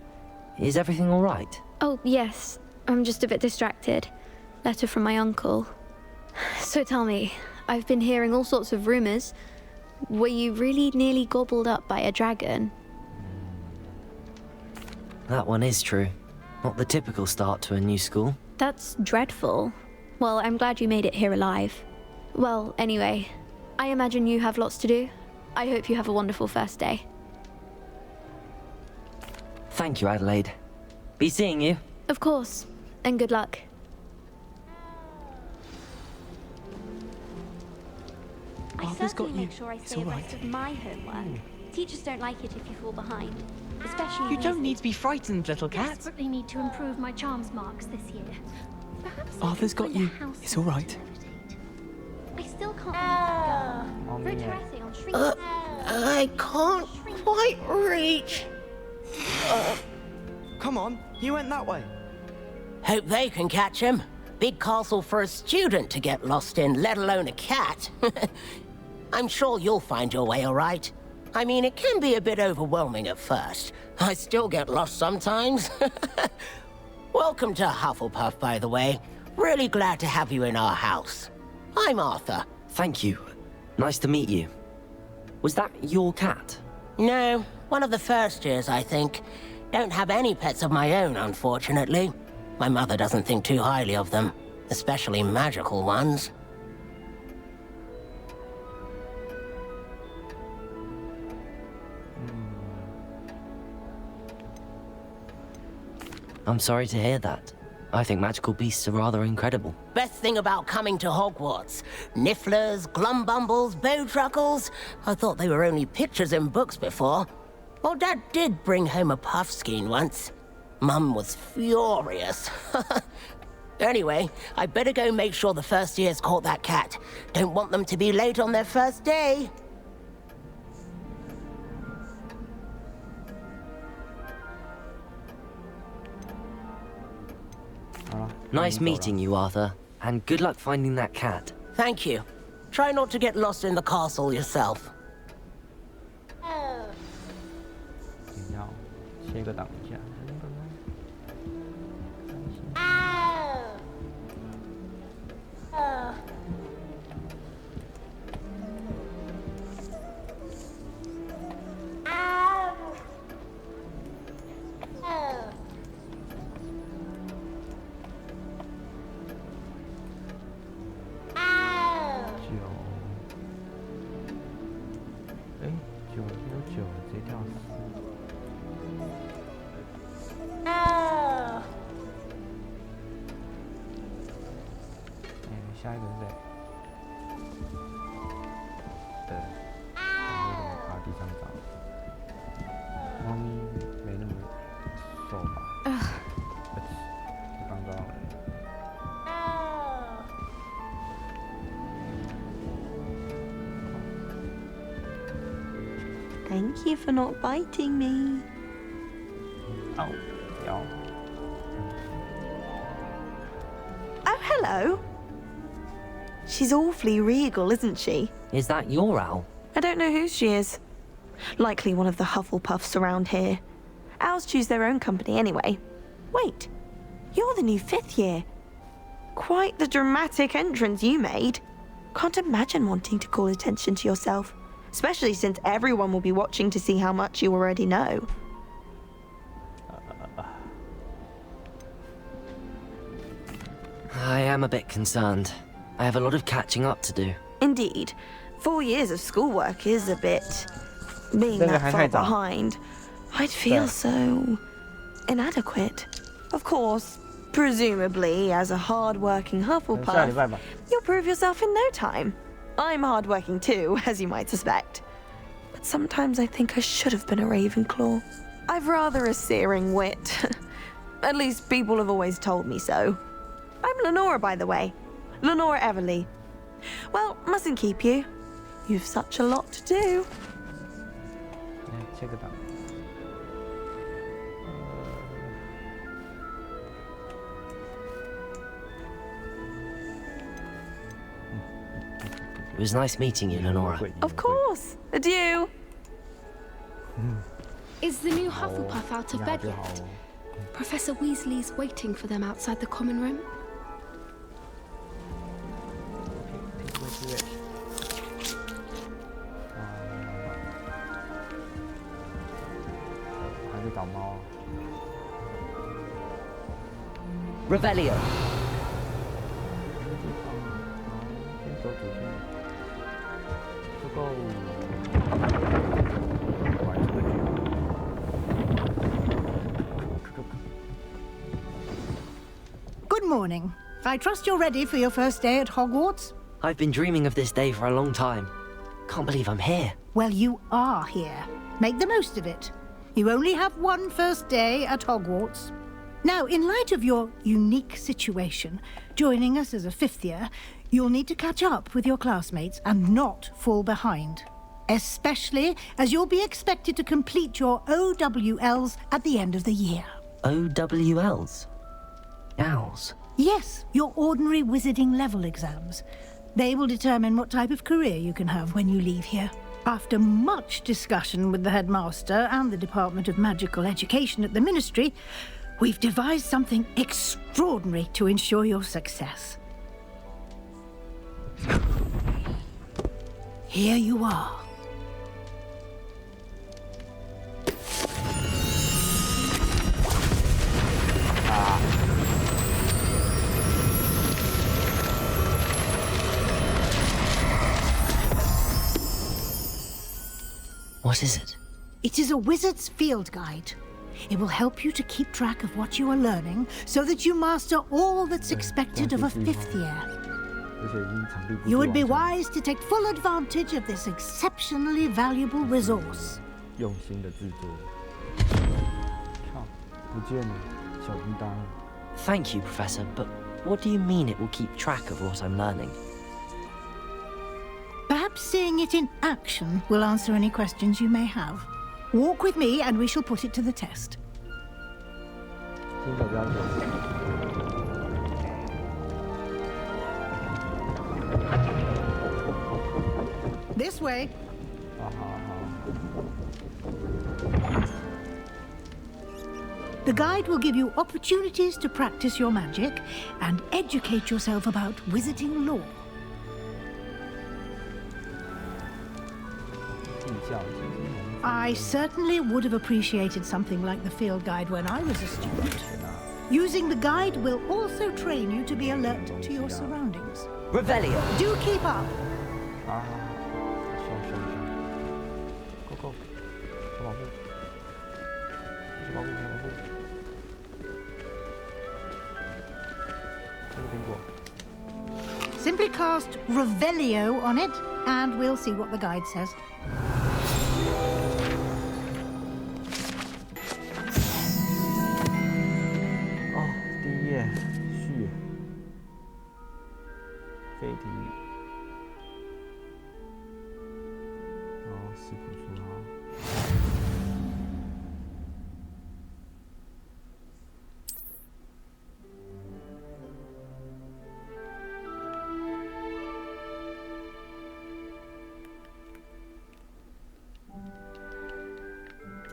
Is everything all right? Oh, yes. I'm just a bit distracted. Letter from my uncle. So tell me, I've been hearing all sorts of rumors. Were you really nearly gobbled up by a dragon? That one is true. Not the typical start to a new school. That's dreadful. Well, I'm glad you made it here alive. Well, anyway, I imagine you have lots to do. I hope you have a wonderful first day. Thank you, Adelaide. Be seeing you. Of course, and good luck. I certainly make sure I stay abreast of my homework. Teachers don't like it if you fall behind, especially. You don't need to be frightened, little cat. Desperately need to improve my charms marks this year. Perhaps Arthur's got you. It's all right. I still can't believe that girl. For on shrinking. I can't quite reach. Come on, you went that way. Hope they can catch him. Big castle for a student to get lost in, let alone a cat. I'm sure you'll find your way all right. I mean, it can be a bit overwhelming at first. I still get lost sometimes. Welcome to Hufflepuff, by the way. Really glad to have you in our house. I'm Arthur. Thank you. Nice to meet you. Was that your cat? No, one of the first years, I think. Don't have any pets of my own, unfortunately. My mother doesn't think too highly of them, especially magical ones. I'm sorry to hear that. I think magical beasts are rather incredible. Best thing about coming to Hogwarts. Nifflers, Glumbumbles, Bowtruckles. I thought they were only pictures in books before. Well, Dad did bring home a Puffskein once. Mum was furious. Anyway, I better go make sure the first years caught that cat. Don't want them to be late on their first day. Nice meeting you, Arthur. And good luck finding that cat. Thank you. Try not to get lost in the castle yourself. 你要切个档一下。下一个是谁？对，我怎么爬地上找？猫咪没那么瘦吧？我刚刚而已。Thank you for not biting me. Oh, yeah. Oh, hello. She's awfully regal, isn't she? Is that your owl? I don't know who she is. Likely one of the Hufflepuffs around here. Owls choose their own company anyway. Wait, you're the new 5th year. Quite the dramatic entrance you made. Can't imagine wanting to call attention to yourself, especially since everyone will be watching to see how much you already know. I am a bit concerned. I have a lot of catching up to do. Indeed. 4 years of schoolwork is a bit... being that far behind. I'd feel so... inadequate. Of course, presumably, as a hard-working Hufflepuff, you'll prove yourself in no time. I'm hard-working too, as you might suspect. But sometimes I think I should have been a Ravenclaw. I've rather a searing wit. At least people have always told me so. I'm Lenora, by the way. Lenora Everly. Well, mustn't keep you. You've such a lot to do. It was nice meeting you, Lenora. Of course. Adieu. Is the new Hufflepuff out of bed yet? Professor Weasley's waiting for them outside the common room. Revelio. Good morning. I trust you're ready for your first day at Hogwarts? I've been dreaming of this day for a long time. Can't believe I'm here. Well, you are here. Make the most of it. You only have one first day at Hogwarts. Now, in light of your unique situation, joining us as a fifth year, you'll need to catch up with your classmates and not fall behind. Especially as you'll be expected to complete your OWLs at the end of the year. OWLs? Owls? Yes, your ordinary wizarding level exams. They will determine what type of career you can have when you leave here. After much discussion with the headmaster and the Department of Magical Education at the Ministry, we've devised something extraordinary to ensure your success. Here you are. What is it? It is a wizard's field guide. It will help you to keep track of what you are learning so that you master all that's expected of a fifth year. You would be wise to take full advantage of this exceptionally valuable resource. Thank you, Professor, but what do you mean it will keep track of what I'm learning? Perhaps seeing it in action will answer any questions you may have. Walk with me and we shall put it to the test. This way. The guide will give you opportunities to practice your magic and educate yourself about wizarding lore. I certainly would have appreciated something like the field guide when I was a student. Using the guide will also train you to be alert to your surroundings. Revelio. Do keep up. Simply cast Revelio on it, and we'll see what the guide says.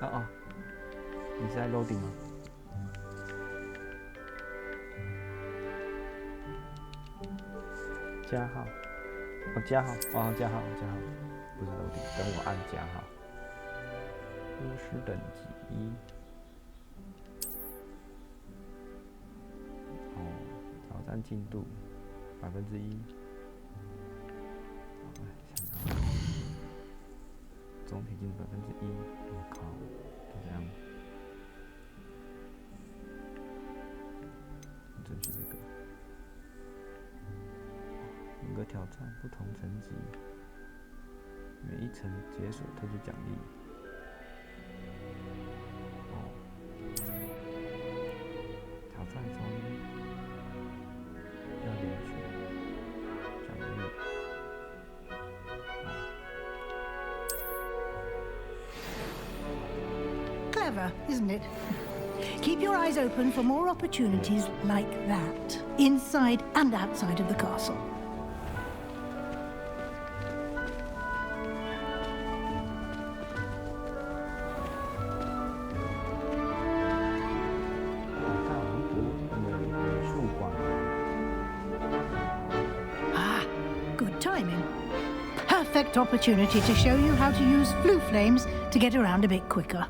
Oh, 你是在 loading 吗？加号，加号，加号，不是 loading， 等我按加号。巫师等级1。挑战进度1%。总体进度1%。我靠，就这样。就是这个。每个挑战不同层级，每一层解锁特殊奖励。挑战中要领取奖励。Clever, isn't it? Keep your eyes open for more opportunities like that, inside and outside of the castle. Ah, good timing. Perfect opportunity to show you how to use flue flames to get around a bit quicker.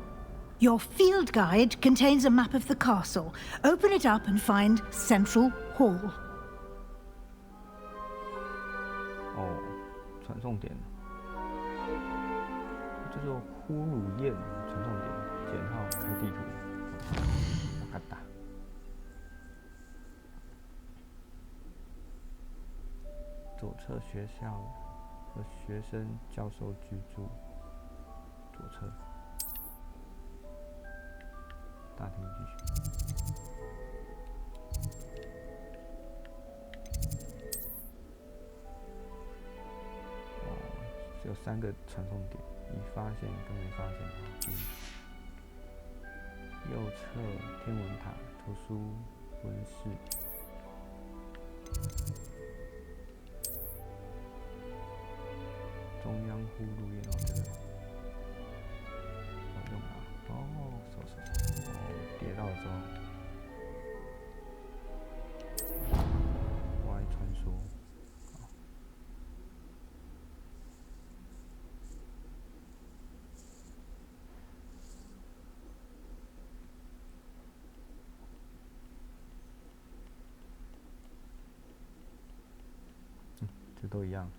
Your field guide contains a map of the castle. Open it up and find Central Hall. 哦，传送点，这就是呼噜焰传送点，减号开地图，把它打。左侧学校和学生教授居住，左侧。 大厅继续。哦，只有3个传送点，已发现跟没发现。右侧天文塔、图书温室。中央呼噜焰哦，这个好用啊！哦，手。 跌到的时候，歪穿梭，这都一样，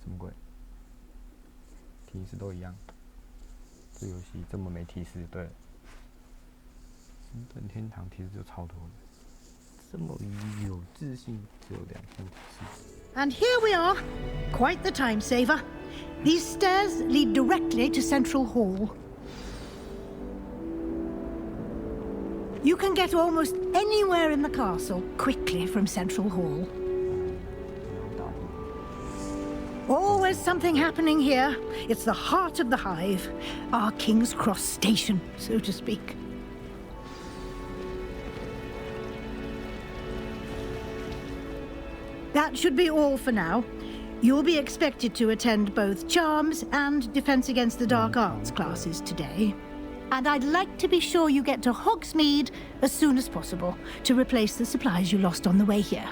什么鬼？提示都一样，这游戏这么没提示，对了。 本天堂提示就超多的，这么有自信，只有2项提示。And here we are, quite the time saver. These stairs lead directly to Central Hall. You can get almost anywhere in the castle quickly from Central Hall. Always something happening here. It's the heart of the hive, our King's Cross station, so to speak. That should be all for now. You'll be expected to attend both Charms and Defense Against the Dark Arts classes today. And I'd like to be sure you get to Hogsmeade as soon as possible to replace the supplies you lost on the way here.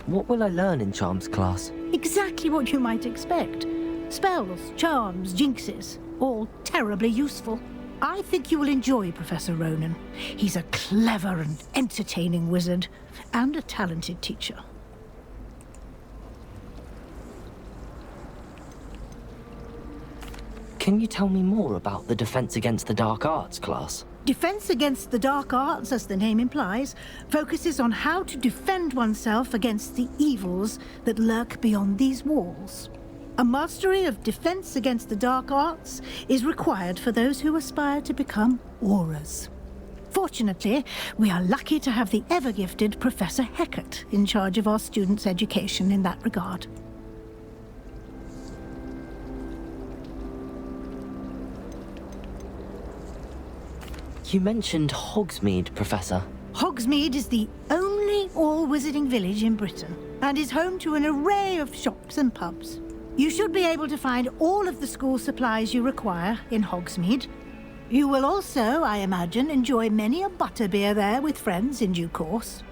What will I learn in Charms class? Exactly what you might expect. Spells, charms, jinxes, all terribly useful. I think you will enjoy Professor Ronan. He's a clever and entertaining wizard, and a talented teacher. Can you tell me more about the Defense Against the Dark Arts class? Defense Against the Dark Arts, as the name implies, focuses on how to defend oneself against the evils that lurk beyond these walls. A mastery of Defense Against the Dark Arts is required for those who aspire to become Auras. Fortunately, we are lucky to have the ever-gifted Professor Heckert in charge of our students' education in that regard. You mentioned Hogsmeade, Professor. Hogsmeade is the only all-wizarding village in Britain, and is home to an array of shops and pubs. You should be able to find all of the school supplies you require in Hogsmeade. You will also, I imagine, enjoy many a butterbeer there with friends in due course.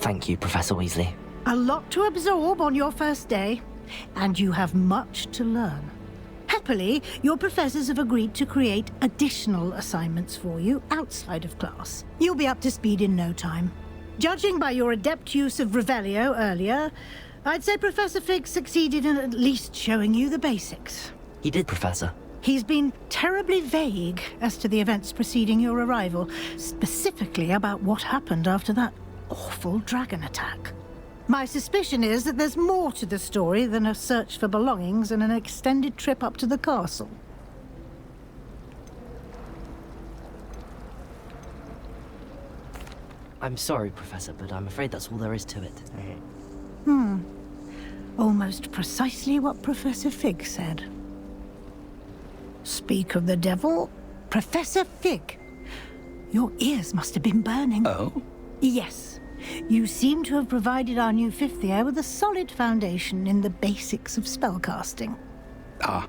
Thank you, Professor Weasley. A lot to absorb on your first day, and you have much to learn. Happily, your professors have agreed to create additional assignments for you outside of class. You'll be up to speed in no time. Judging by your adept use of Revelio earlier, I'd say Professor Fig succeeded in at least showing you the basics. He did, Professor. He's been terribly vague as to the events preceding your arrival, specifically about what happened after that awful dragon attack. My suspicion is that there's more to the story than a search for belongings and an extended trip up to the castle. I'm sorry, Professor, but I'm afraid that's all there is to it. Almost precisely what Professor Fig said. Speak of the devil, Professor Fig. Your ears must have been burning. Oh? Yes. You seem to have provided our new fifth year with a solid foundation in the basics of spellcasting. Ah,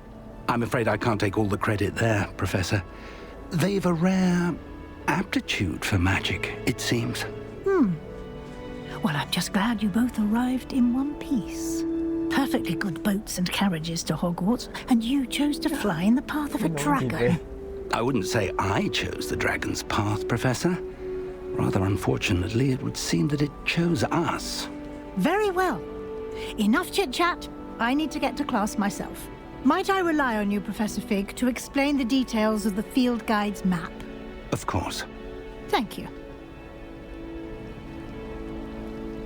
I'm afraid I can't take all the credit there, Professor. They've a rare aptitude for magic, it seems. Well, I'm just glad you both arrived in one piece. Perfectly good boats and carriages to Hogwarts, and you chose to fly in the path of a dragon. I wouldn't say I chose the dragon's path, Professor. Rather unfortunately, it would seem that it chose us. Very well. Enough chit-chat. I need to get to class myself. Might I rely on you, Professor Fig, to explain the details of the field guide's map? Of course. Thank you.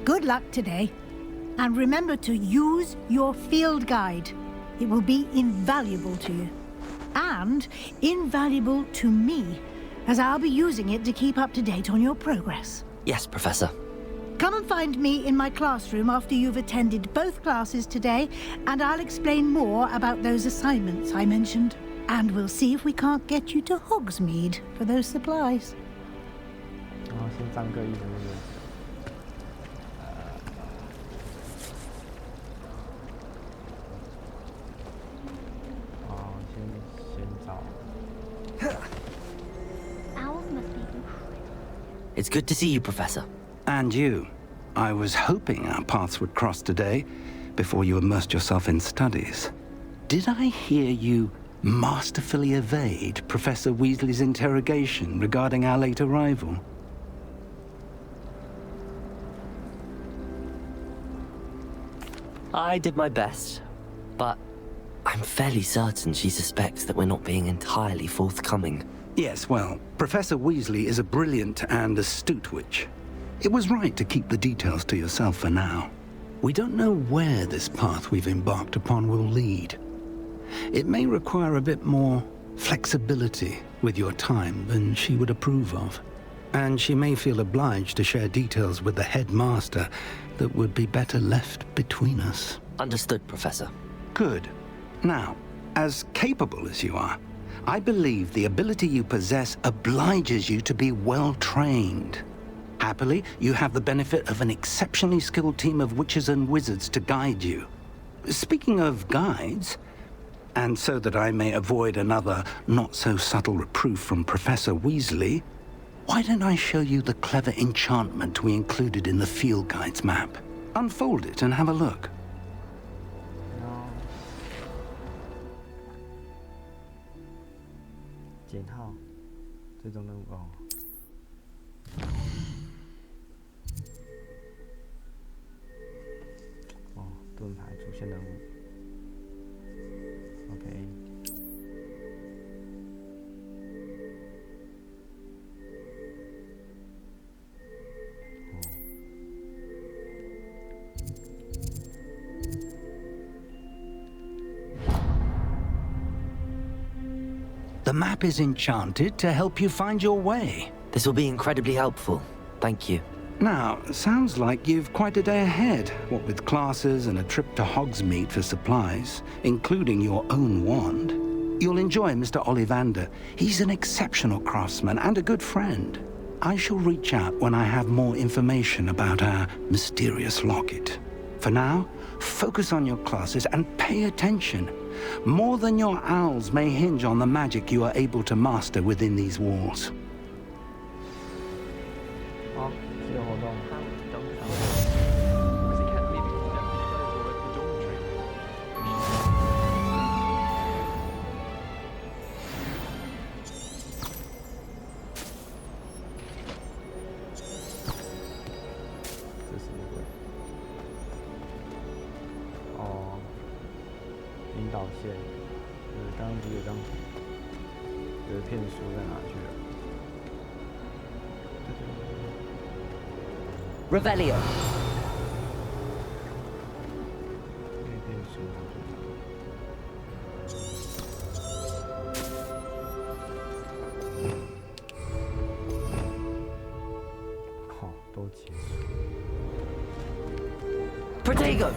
Good luck today. And remember to use your field guide. It will be invaluable to you. And invaluable to me, as I'll be using it to keep up to date on your progress. Yes, Professor. Come and find me in my classroom after you've attended both classes today, and I'll explain more about those assignments I mentioned. And we'll see if we can't get you to Hogsmeade for those supplies. 先上课意思是。 It's good to see you, Professor. And you. I was hoping our paths would cross today, before you immersed yourself in studies. Did I hear you masterfully evade Professor Weasley's interrogation regarding our late arrival? I did my best, but I'm fairly certain she suspects that we're not being entirely forthcoming. Yes, well, Professor Weasley is a brilliant and astute witch. It was right to keep the details to yourself for now. We don't know where this path we've embarked upon will lead. It may require a bit more flexibility with your time than she would approve of. And she may feel obliged to share details with the headmaster that would be better left between us. Understood, Professor. Good. Now, as capable as you are, I believe the ability you possess obliges you to be well-trained. Happily, you have the benefit of an exceptionally skilled team of witches and wizards to guide you. Speaking of guides, and so that I may avoid another not-so-subtle reproof from Professor Weasley, why don't I show you the clever enchantment we included in the field guide's map? Unfold it and have a look. 减号，最终任务哦。哦，盾牌出现任务。OK。The map is enchanted to help you find your way. This will be incredibly helpful. Thank you. Now, sounds like you've quite a day ahead, what with classes and a trip to Hogsmeade for supplies, including your own wand. You'll enjoy Mr. Ollivander. He's an exceptional craftsman and a good friend. I shall reach out when I have more information about our mysterious locket. For now, focus on your classes and pay attention. More than your owls may hinge on the magic you are able to master within these walls. 好，自由活动。这是什么？哦，引导线，刚刚不是有张图，有一片书在哪去了？ Revelio. 好，都结束。 Protego.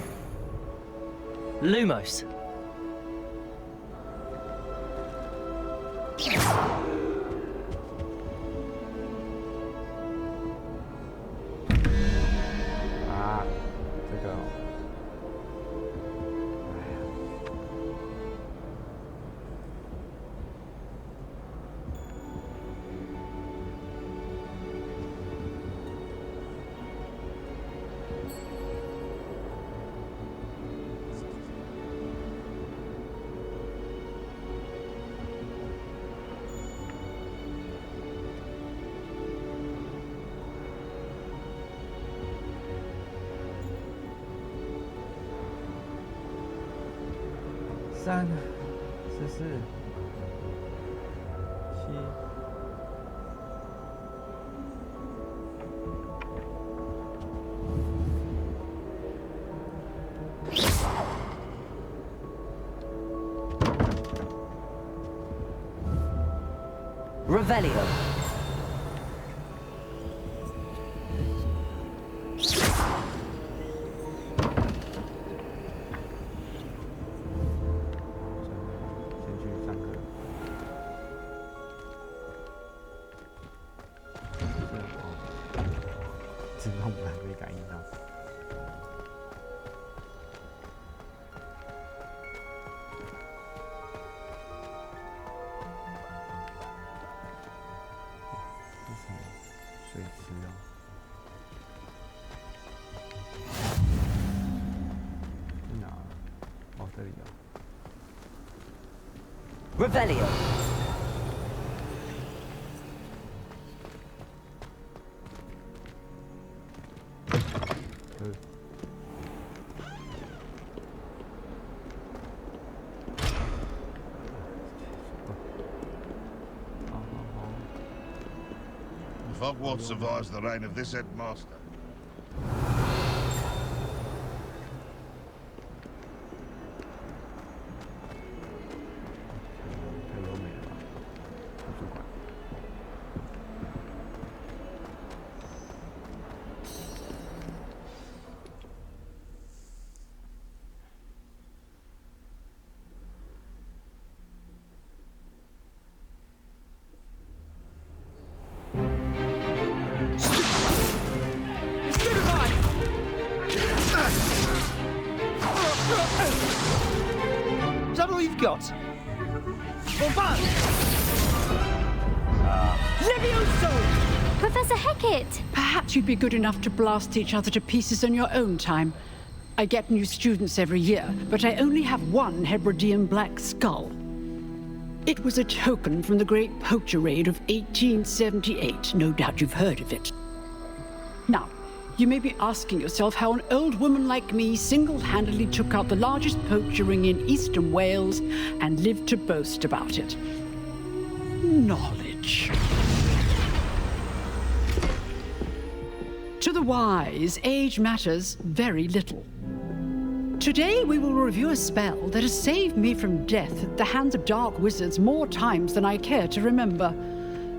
Lumos.3、14、7。Revelio. Revelio. Hogwarts survives the reign of this headmaster. Is that all you've got? Levioso! Professor Hecat! Perhaps you'd be good enough to blast each other to pieces on your own time. I get new students every year, but I only have one Hebridean black skull. It was a token from the Great Poacher Raid of 1878. No doubt you've heard of it. Now, you may be asking yourself how an old woman like me single-handedly took out the largest poacher ring in eastern Wales and lived to boast about it. Knowledge. To the wise, age matters very little. Today we will review a spell that has saved me from death at the hands of dark wizards more times than I care to remember.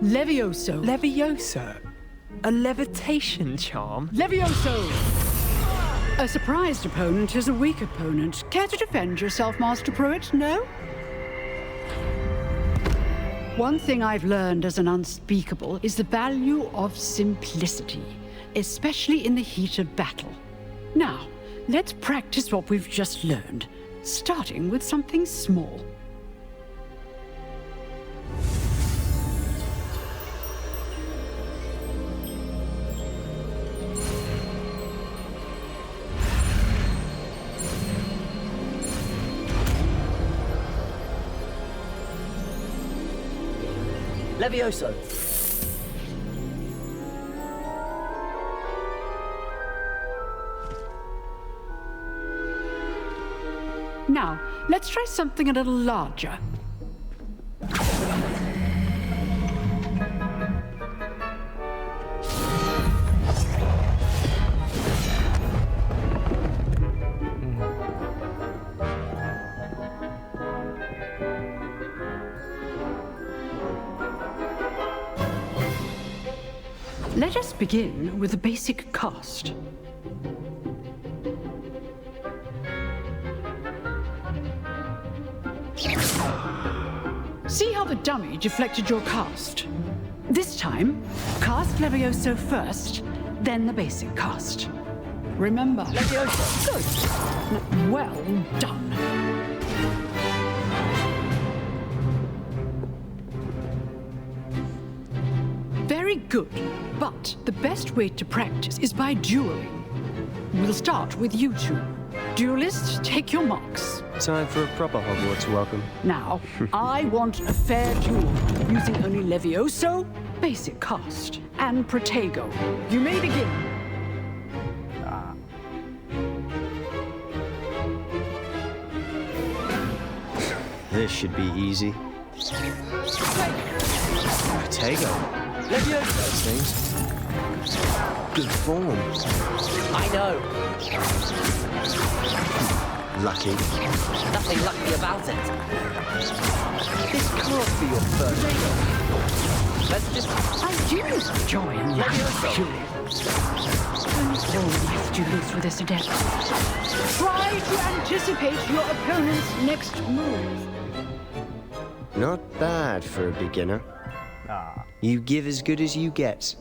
Levioso. Levioso? A levitation charm? Levioso! A surprised opponent is a weak opponent. Care to defend yourself, Master Pruitt? No? One thing I've learned as an unspeakable is the value of simplicity, especially in the heat of battle. Now, let's practice what we've just learned, starting with something small. Levioso. Now, let's try something a little larger. Let us begin with a basic cast. See how the dummy deflected your cast? This time, cast Levioso first, then the basic cast. Remember. Levioso. Good. Well done. Very good, but the best way to practice is by dueling. We'll start with you two. Duelists, take your marks. Time for a proper Hogwarts welcome. Now, I want a fair duel, using only Levioso, basic cast, and Protego. You may begin. This should be easy. Protego. Levioso. Things. Good form. I know. Lucky. Nothing lucky about it. This can't be your first job. Let's just... I do enjoy life dueling. And all my students with this adept. Try to anticipate your opponent's next move. Not bad for a beginner. You give as good as you get.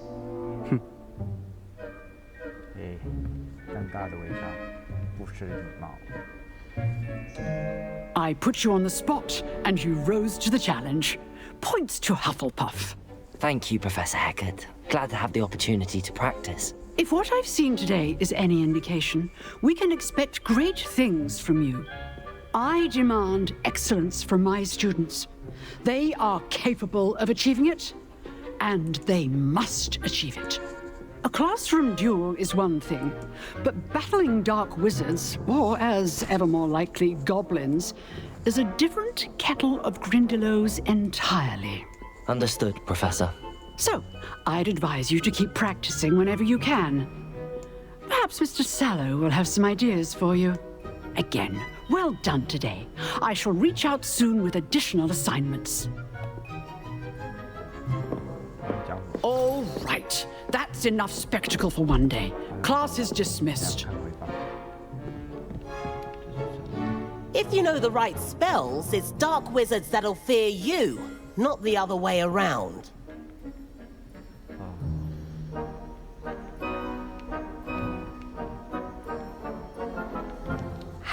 I put you on the spot, and you rose to the challenge. Points to Hufflepuff. Thank you, Professor Hecat. Glad to have the opportunity to practice. If what I've seen today is any indication, we can expect great things from you. I demand excellence from my students. They are capable of achieving it, and they must achieve it. A classroom duel is one thing, but battling dark wizards, or as ever more likely, goblins, is a different kettle of Grindylows entirely. Understood, Professor. So, I'd advise you to keep practicing whenever you can. Perhaps Mr. Sallow will have some ideas for you. Again, well done today. I shall reach out soon with additional assignments. All right. That's enough spectacle for one day. Class is dismissed. If you know the right spells, it's dark wizards that'll fear you, not the other way around.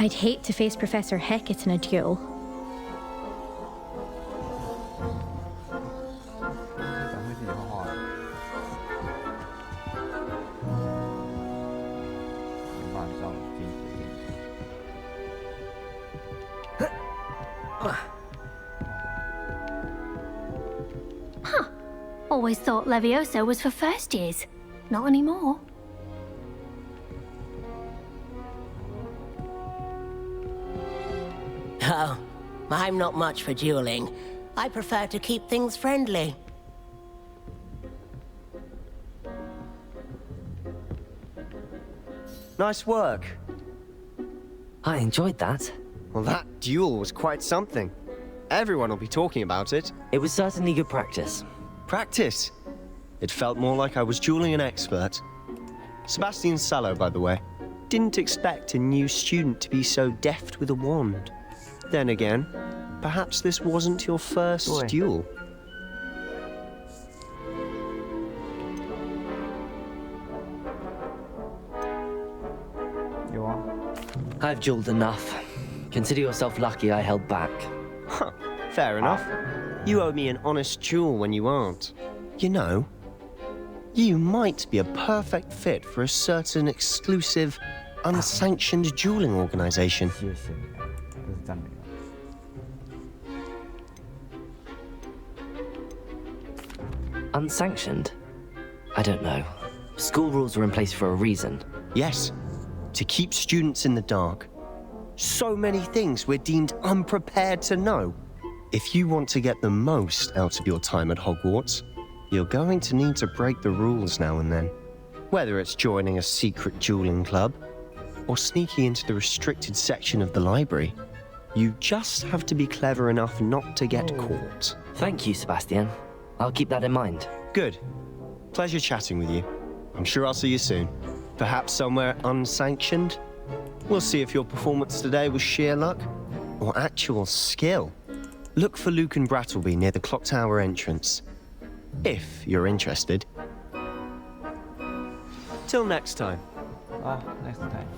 I'd hate to face Professor Hecat in a duel. Huh. Always thought Levioso was for first years. Not anymore. Oh, I'm not much for dueling. I prefer to keep things friendly. Nice work. I enjoyed that. Well, that duel was quite something. Everyone will be talking about it. It was certainly good practice. Practice? It felt more like I was dueling an expert. Sebastian Sallow, by the way. Didn't expect a new student to be so deft with a wand. Then again, perhaps this wasn't your first duel. I've dueled enough. Consider yourself lucky I held back. Huh, fair enough. You owe me an honest duel when you aren't. You know, you might be a perfect fit for a certain exclusive, unsanctioned dueling organization. Unsanctioned? I don't know. School rules are in place for a reason. Yes, to keep students in the dark. So many things we're deemed unprepared to know. If you want to get the most out of your time at Hogwarts, you're going to need to break the rules now and then. Whether it's joining a secret dueling club, or sneaking into the restricted section of the library, you just have to be clever enough not to get caught. Thank you, Sebastian. I'll keep that in mind. Good. Pleasure chatting with you. I'm sure I'll see you soon. Perhaps somewhere unsanctioned? We'll see if your performance today was sheer luck, or actual skill, look for Luke and Brattleby near the clock tower entrance. If you're interested. Till next time. Next time.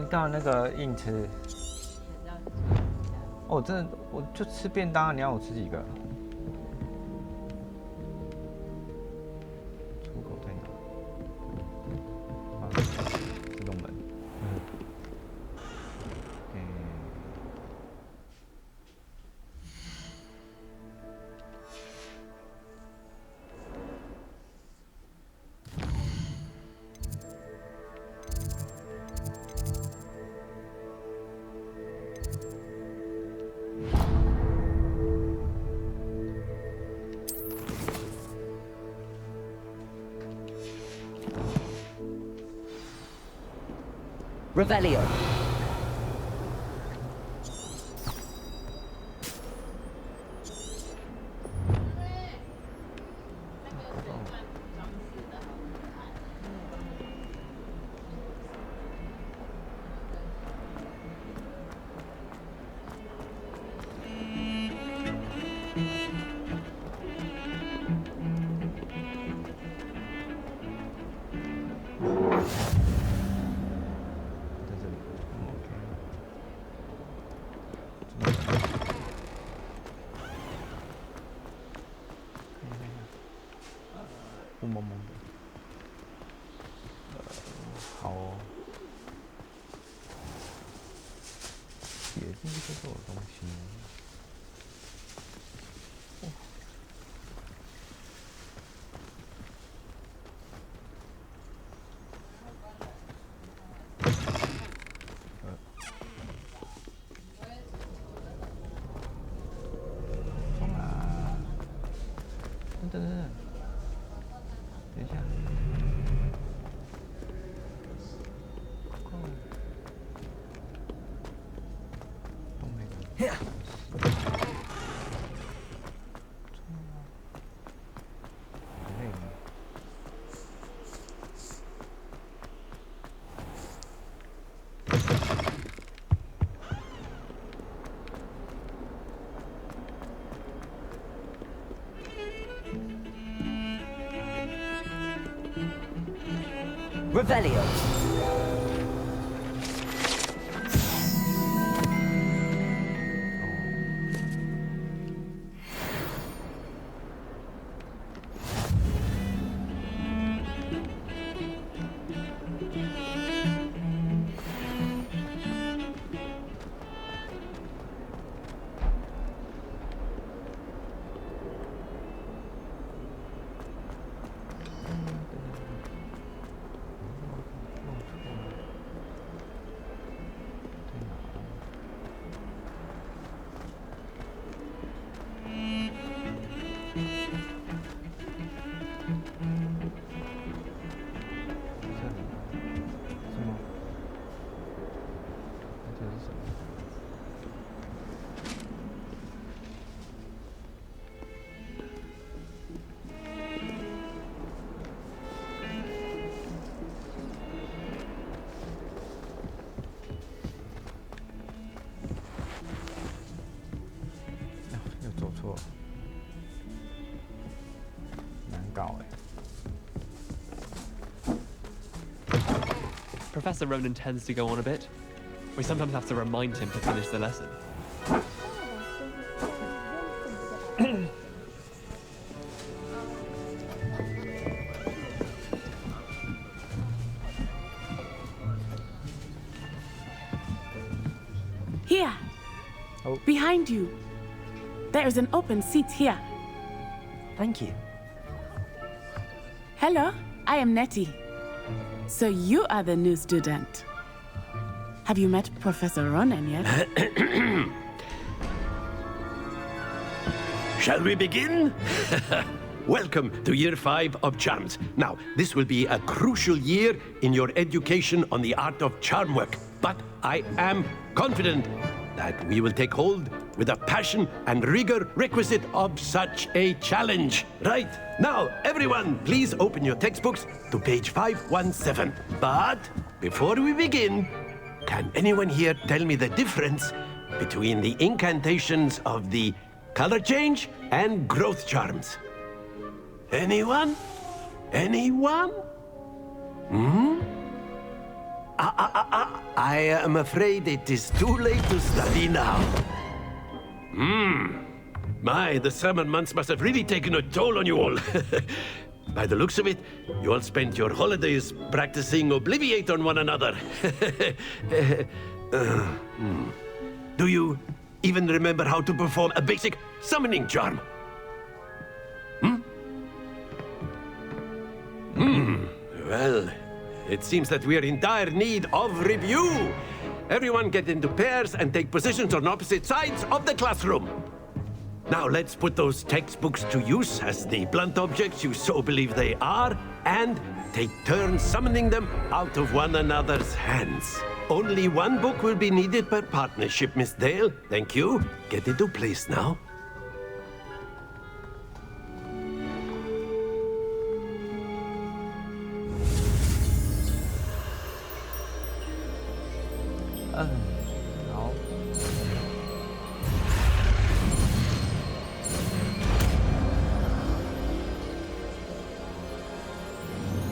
刚刚那个硬吃，哦，真的，我就吃便当，你要我吃几个？出口在哪？啊，自动门。Revelio. Revelio. Professor Ronan tends to go on a bit. We sometimes have to remind him to finish the lesson. Here. Oh. Behind you. There is an open seat here. Thank you. Hello, I am Nettie. So you are the new student. Have you met Professor Ronan yet? Shall we begin? Welcome to Year 5 of Charms. Now, this will be a crucial year in your education on the art of charm work. But I am confident that we will take hold with the passion and rigor requisite of such a challenge. Right, now, everyone, please open your textbooks to page 517. But before we begin, can anyone here tell me the difference between the incantations of the color change and growth charms? Anyone? Anyone? I am afraid it is too late to study now. My, the summer months must have really taken a toll on you all. By the looks of it, you all spent your holidays practicing Obliviate on one another. Do you even remember how to perform a basic summoning charm? Well, it seems that we are in dire need of review. Everyone get into pairs and take positions on opposite sides of the classroom. Now let's put those textbooks to use as the blunt objects you so believe they are, and take turns summoning them out of one another's hands. Only one book will be needed per partnership, Miss Dale. Thank you. Get into place now.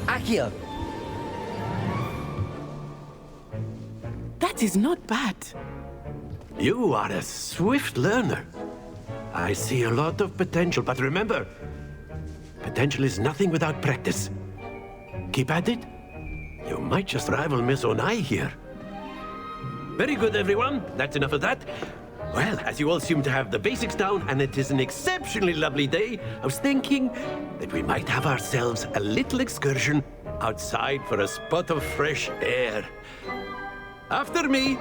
Accio. That is not bad. You are a swift learner. I see a lot of potential, but remember, potential is nothing without practice. Keep at it. You might just rival Miss Onai here. Very good, everyone. That's enough of that. Well, as you all seem to have the basics down, and it is an exceptionally lovely day, I was thinking that we might have ourselves a little excursion outside for a spot of fresh air. After me.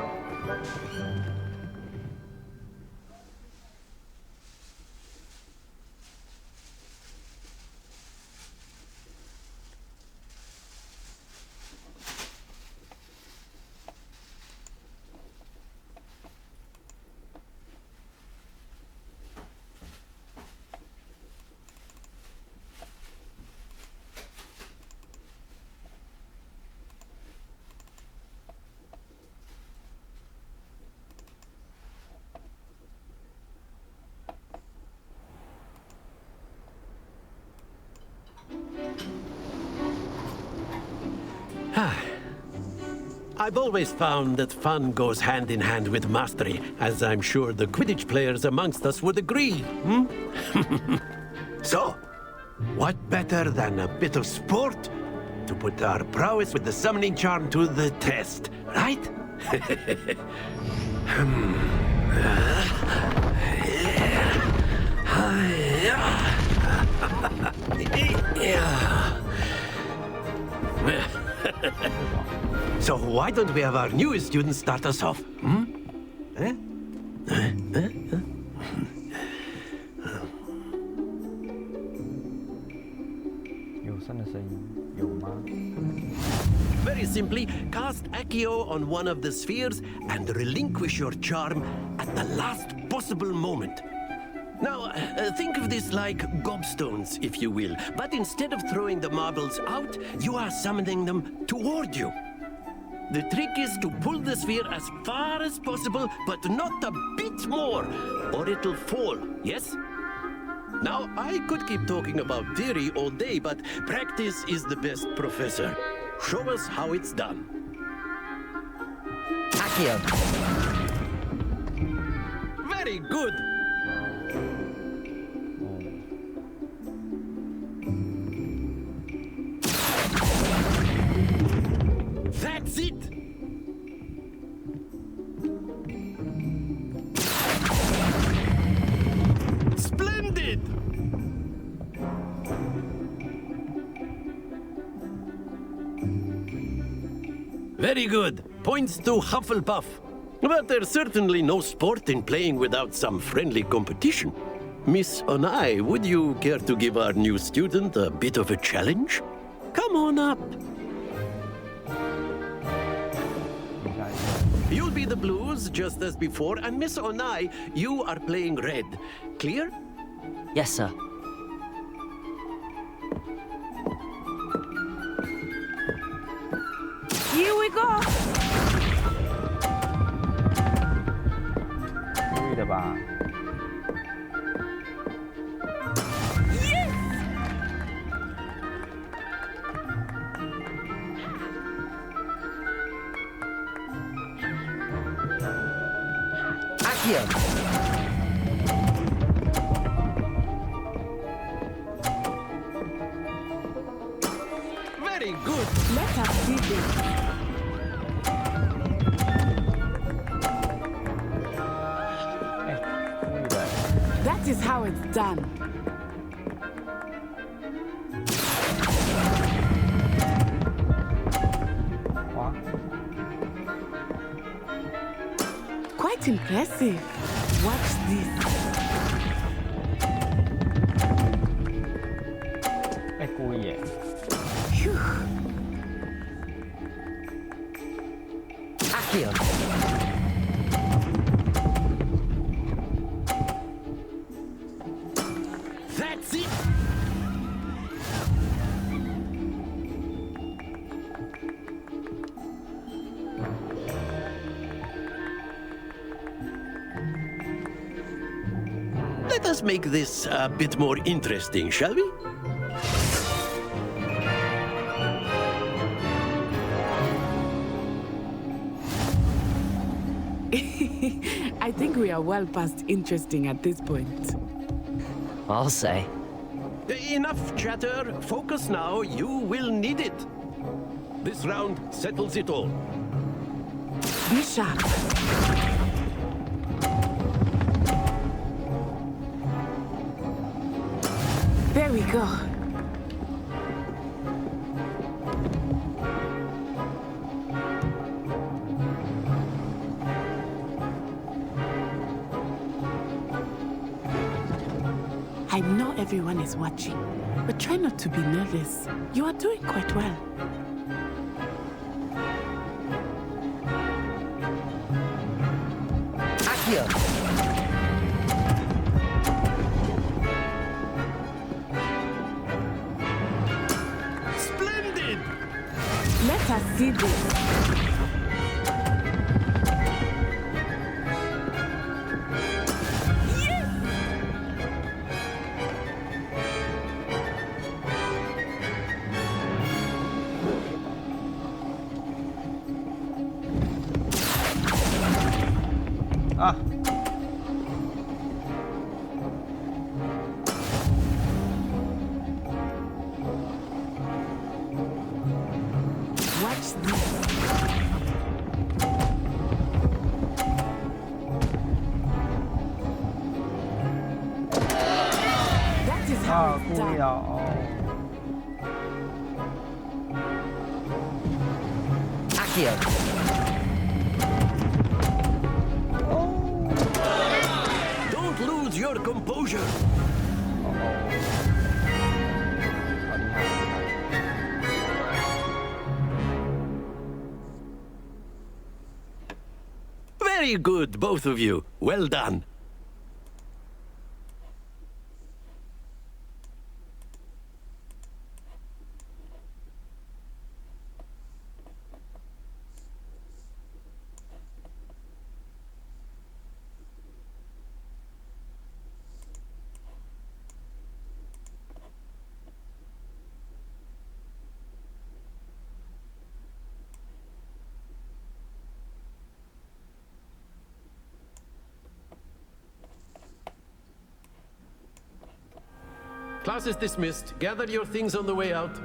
I've always found that fun goes hand in hand with mastery, as I'm sure the Quidditch players amongst us would agree. So, what better than a bit of sport to put our prowess with the summoning charm to the test, right? So why don't we have our newest student start us off? Eh? 友善的声音有吗？ Very simply, cast Accio on one of the spheres and relinquish your charm at the last possible moment. Now, think of this like gobstones, if you will, but instead of throwing the marbles out, you are summoning them toward you. The trick is to pull the sphere as far as possible, but not a bit more, or it'll fall, yes? Now, I could keep talking about theory all day, but practice is the best professor. Show us how it's done. Accio. Very good. That's it! Splendid! Very good. Points to Hufflepuff. But there's certainly no sport in playing without some friendly competition. Miss Onai, would you care to give our new student a bit of a challenge? Come on up. You'll be the blues, just as before, and Miss Onai, you are playing red. Clear? Yes, sir. Here we go. 故意的吧？ Accio. Very good. Let us see this. That is how it's done. Quite impressive. Watch this. 故意耶。 Accio. That's it. Let us make this a bit more interesting, shall we? I think we are well past interesting at this point. I'll say. Enough chatter. Focus now. You will need it. This round settles it all. Be sharp. There we go. I know everyone is watching, but try not to be nervous. You are doing quite well. Accio. Splendid! Let us see this. 啊！ 啊，故意啊！哦。Accio. Don't lose your composure. Very good, both of you. Well done. Class is dismissed. Gather your things on the way out.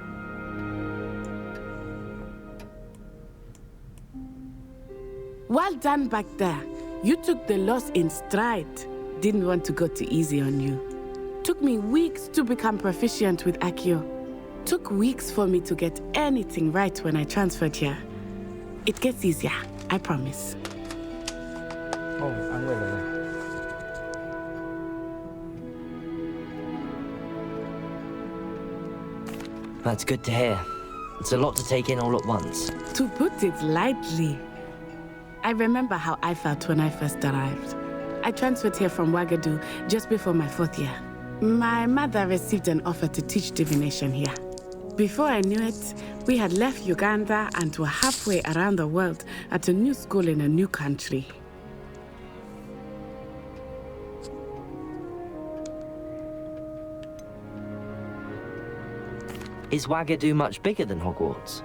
Well done back there. You took the loss in stride. Didn't want to go too easy on you. Took me weeks to become proficient with Accio. Took weeks for me to get anything right when I transferred here. It gets easier, I promise. Oh, 安慰了。 That's good to hear. It's a lot to take in all at once. To put it lightly, I remember how I felt when I first arrived. I transferred here from Ouagadougou just before my 4th year. My mother received an offer to teach divination here. Before I knew it, we had left Uganda and were halfway around the world at a new school in a new country. Is Ouagadougou much bigger than Hogwarts?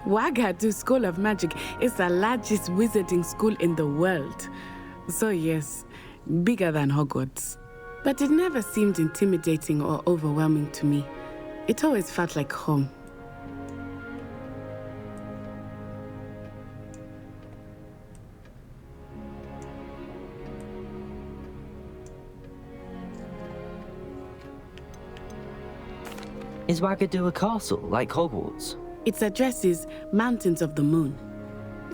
Ouagadougou School of Magic is the largest wizarding school in the world. So yes, bigger than Hogwarts. But it never seemed intimidating or overwhelming to me. It always felt like home. Is Ouagadougou a castle, like Hogwarts? Its address is Mountains of the Moon.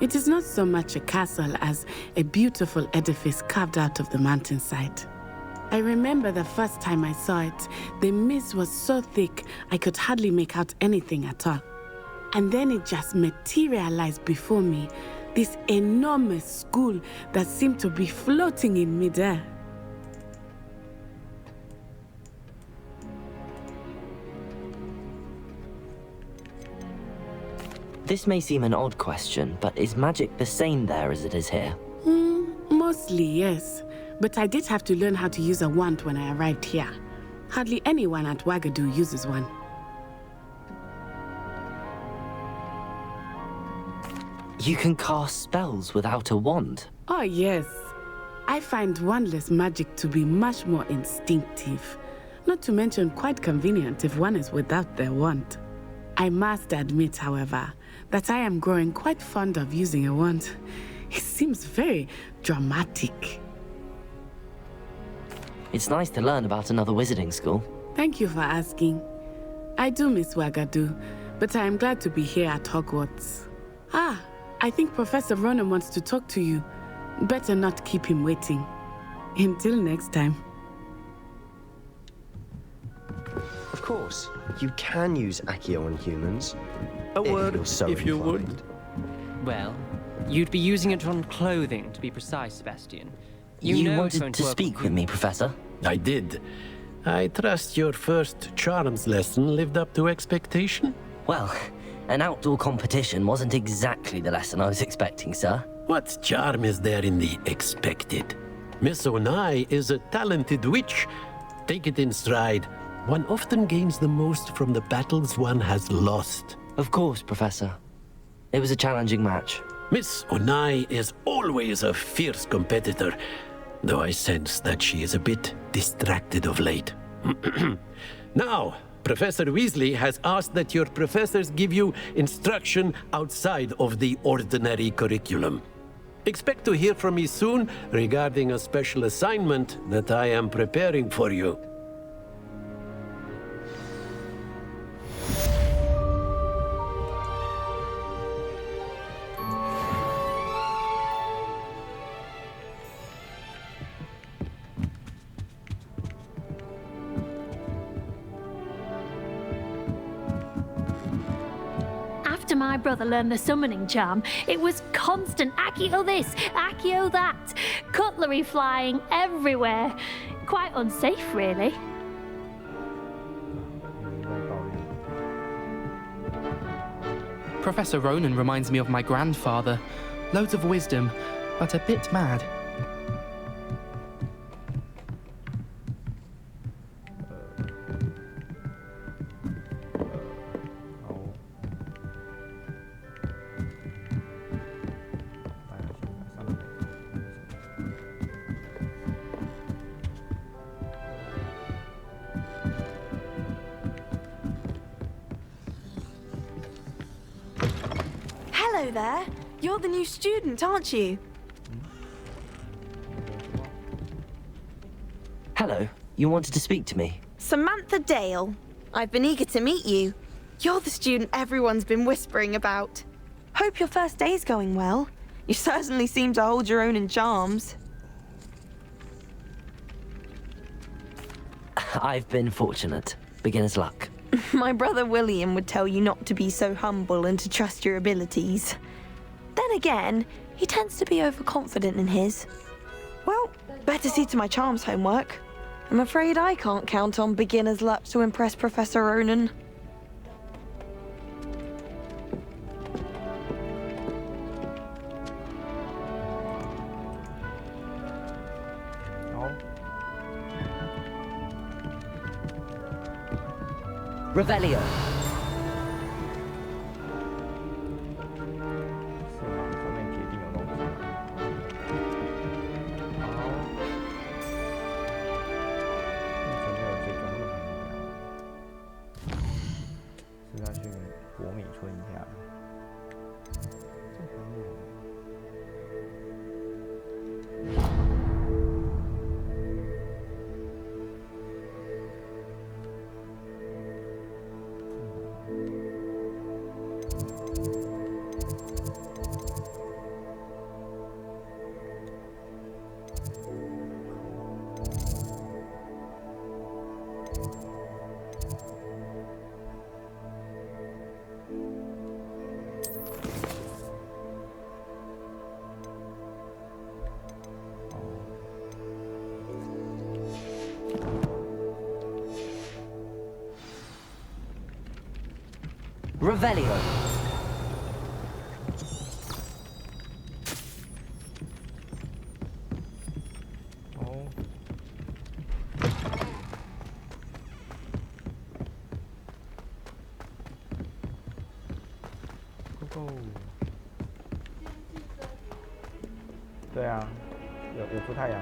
It is not so much a castle as a beautiful edifice carved out of the mountainside. I remember the first time I saw it, the mist was so thick I could hardly make out anything at all. And then it just materialized before me, this enormous school that seemed to be floating in midair. This may seem an odd question, but is magic the same there as it is here? Mostly, yes. But I did have to learn how to use a wand when I arrived here. Hardly anyone at Ouagadougou uses one. You can cast spells without a wand? Oh, yes. I find wandless magic to be much more instinctive. Not to mention quite convenient if one is without their wand. I must admit, however, that I am growing quite fond of using a wand. It seems very dramatic. It's nice to learn about another wizarding school. Thank you for asking. I do miss Ouagadougou, but I am glad to be here at Hogwarts. Ah, I think Professor Ronan wants to talk to you. Better not keep him waiting. Until next time. Of course, you can use Accio on humans. A word, if you would. Well, you'd be using it on clothing, to be precise, Sebastian. You know wanted to speak with me, Professor? I did. I trust your first charms lesson lived up to expectation? Well, an outdoor competition wasn't exactly the lesson I was expecting, sir. What charm is there in the expected? Miss Onai is a talented witch. Take it in stride. One often gains the most from the battles one has lost. Of course, Professor. It was a challenging match. Miss Onai is always a fierce competitor, though I sense that she is a bit distracted of late. Now, Professor Weasley has asked that your professors give you instruction outside of the ordinary curriculum. Expect to hear from me soon regarding a special assignment that I am preparing for you. After my brother learned the summoning charm, it was constant Accio this, Accio that, cutlery flying everywhere. Quite unsafe, really. Professor Ronan reminds me of my grandfather. Loads of wisdom, but a bit mad. Hello there. You're the new student, aren't you? Hello. You wanted to speak to me? Samantha Dale. I've been eager to meet you. You're the student everyone's been whispering about. Hope your first day's going well. You certainly seem to hold your own in charms. I've been fortunate. Beginner's luck. My brother William would tell you not to be so humble and to trust your abilities. Then again, he tends to be overconfident in his. Well, better see to my charms homework. I'm afraid I can't count on beginner's luck to impress Professor Ronan. Revelio. Revelio. Go. 对啊，有出太阳。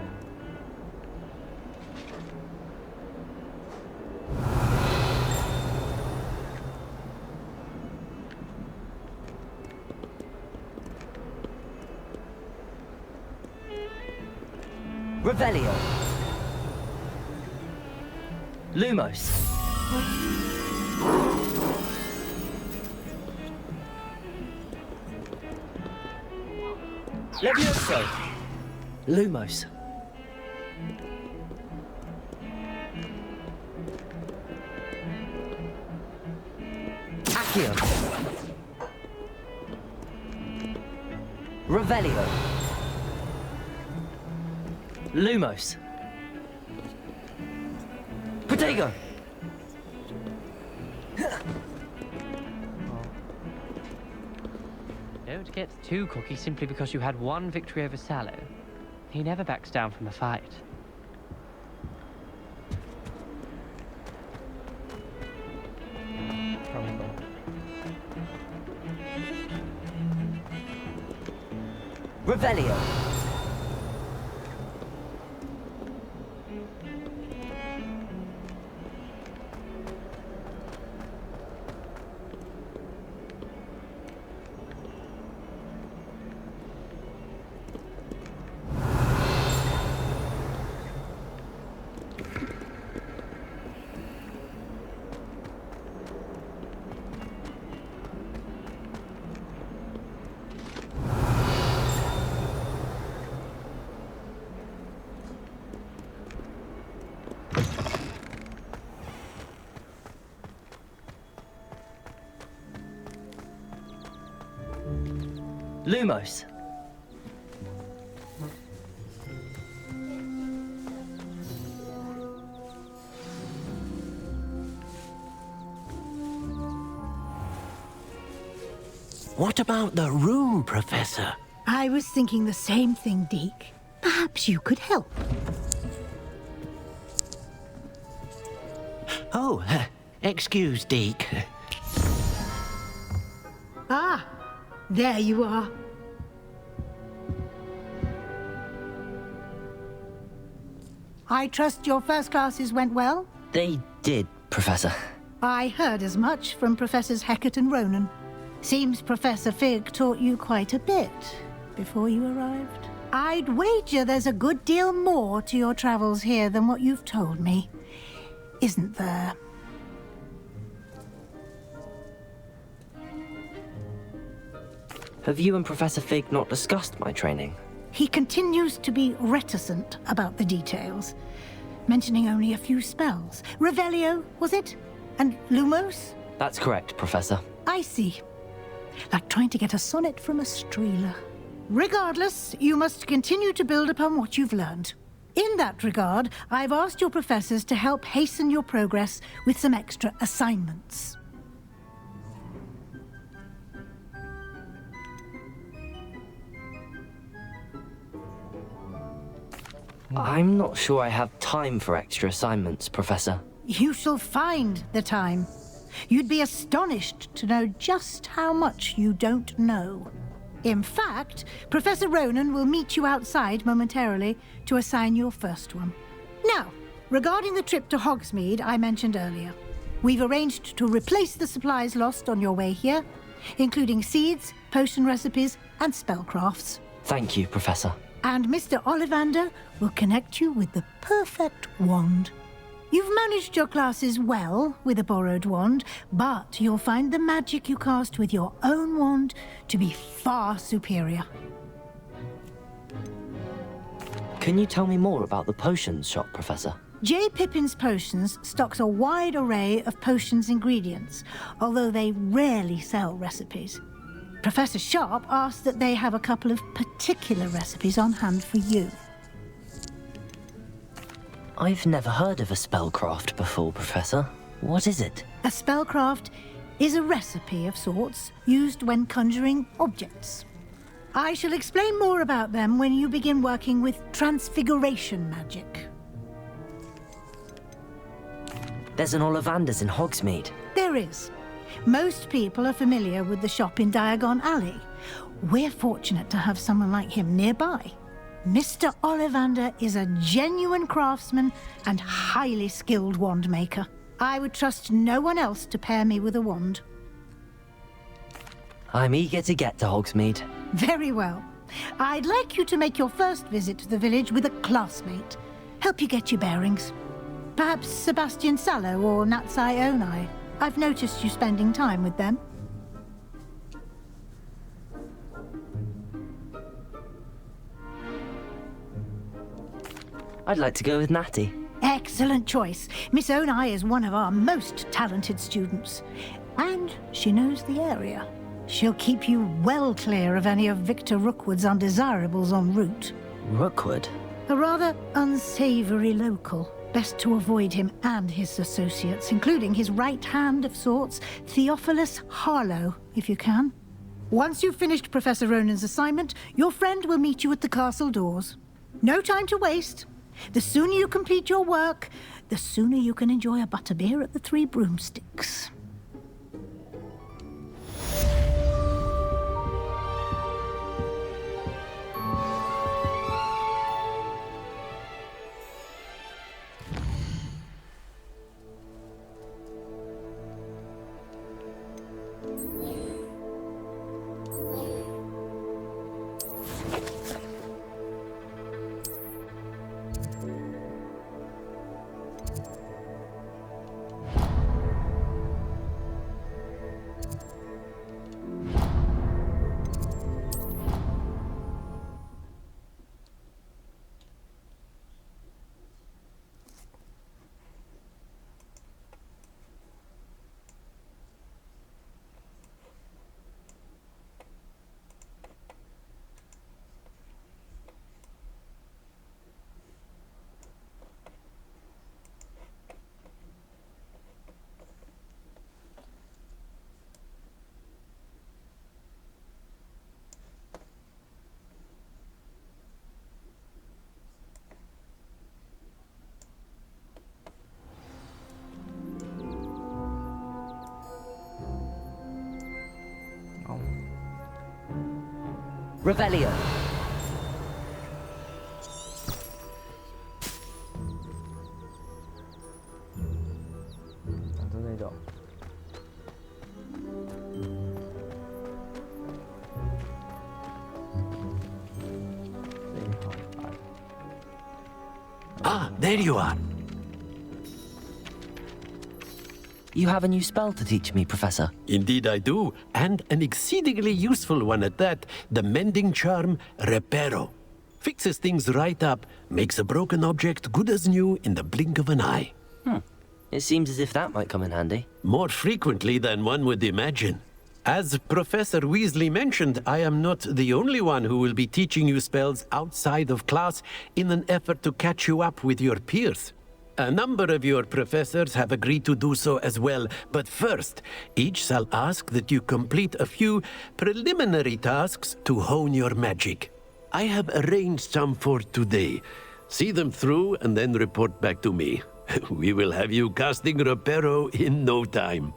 Revelio. Lumos. Levioso. Lumos. Accio. Revelio. Lumos. Protego. Don't get too cocky simply because you had one victory over Sallow. He never backs down from a fight. Revelio. Lumos. What about the room, Professor? I was thinking the same thing, Deke. Perhaps you could help. Oh, excuse, Deke. Ah, there you are. I trust your first classes went well? They did, Professor. I heard as much from Professors Hecat and Ronan. Seems Professor Fig taught you quite a bit before you arrived. I'd wager there's a good deal more to your travels here than what you've told me. Isn't there? Have you and Professor Fig not discussed my training? He continues to be reticent about the details, mentioning only a few spells. Revelio, was it? And Lumos? That's correct, Professor. I see. Like trying to get a sonnet from a streeler. Regardless, you must continue to build upon what you've learned. In that regard, I've asked your professors to help hasten your progress with some extra assignments. I'm not sure I have time for extra assignments, Professor. You shall find the time. You'd be astonished to know just how much you don't know. In fact, Professor Ronan will meet you outside momentarily to assign your first one. Now, regarding the trip to Hogsmeade I mentioned earlier, we've arranged to replace the supplies lost on your way here, including seeds, potion recipes, and spellcrafts. Thank you, Professor. And Mr. Ollivander will connect you with the perfect wand. You've managed your classes well with a borrowed wand, but you'll find the magic you cast with your own wand to be far superior. Can you tell me more about the potions shop, Professor? J. Pippin's Potions stocks a wide array of potions ingredients, although they rarely sell recipes. Professor Sharp asked that they have a couple of particular recipes on hand for you. I've never heard of a spellcraft before, Professor. What is it? A spellcraft is a recipe of sorts used when conjuring objects. I shall explain more about them when you begin working with transfiguration magic. There's an Ollivander's in Hogsmeade. There is. Most people are familiar with the shop in Diagon Alley. We're fortunate to have someone like him nearby. Mr. Ollivander is a genuine craftsman and highly skilled wand maker. I would trust no one else to pair me with a wand. I'm eager to get to Hogsmeade. Very well. I'd like you to make your first visit to the village with a classmate. Help you get your bearings. Perhaps Sebastian Sallow or Natsai Onai. I've noticed you spending time with them. I'd like to go with Natty. Excellent choice. Miss Onai is one of our most talented students. And she knows the area. She'll keep you well clear of any of Victor Rookwood's undesirables en route. Rookwood? A rather unsavory local. Best to avoid him and his associates, including his right hand of sorts, Theophilus Harlow, if you can. Once you've finished Professor Ronan's assignment, your friend will meet you at the castle doors. No time to waste. The sooner you complete your work, the sooner you can enjoy a butterbeer at the Three Broomsticks. Revelio. Ah, there you are. You have a new spell to teach me, Professor. Indeed I do, and an exceedingly useful one at that. The mending charm, Reparo. Fixes things right up, makes a broken object good as new in the blink of an eye. It seems as if that might come in handy. More frequently than one would imagine. As Professor Weasley mentioned, I am not the only one who will be teaching you spells outside of class in an effort to catch you up with your peers. A number of your professors have agreed to do so as well, but first, each shall ask that you complete a few preliminary tasks to hone your magic. I have arranged some for today. See them through and then report back to me. We will have you casting Reparo in no time.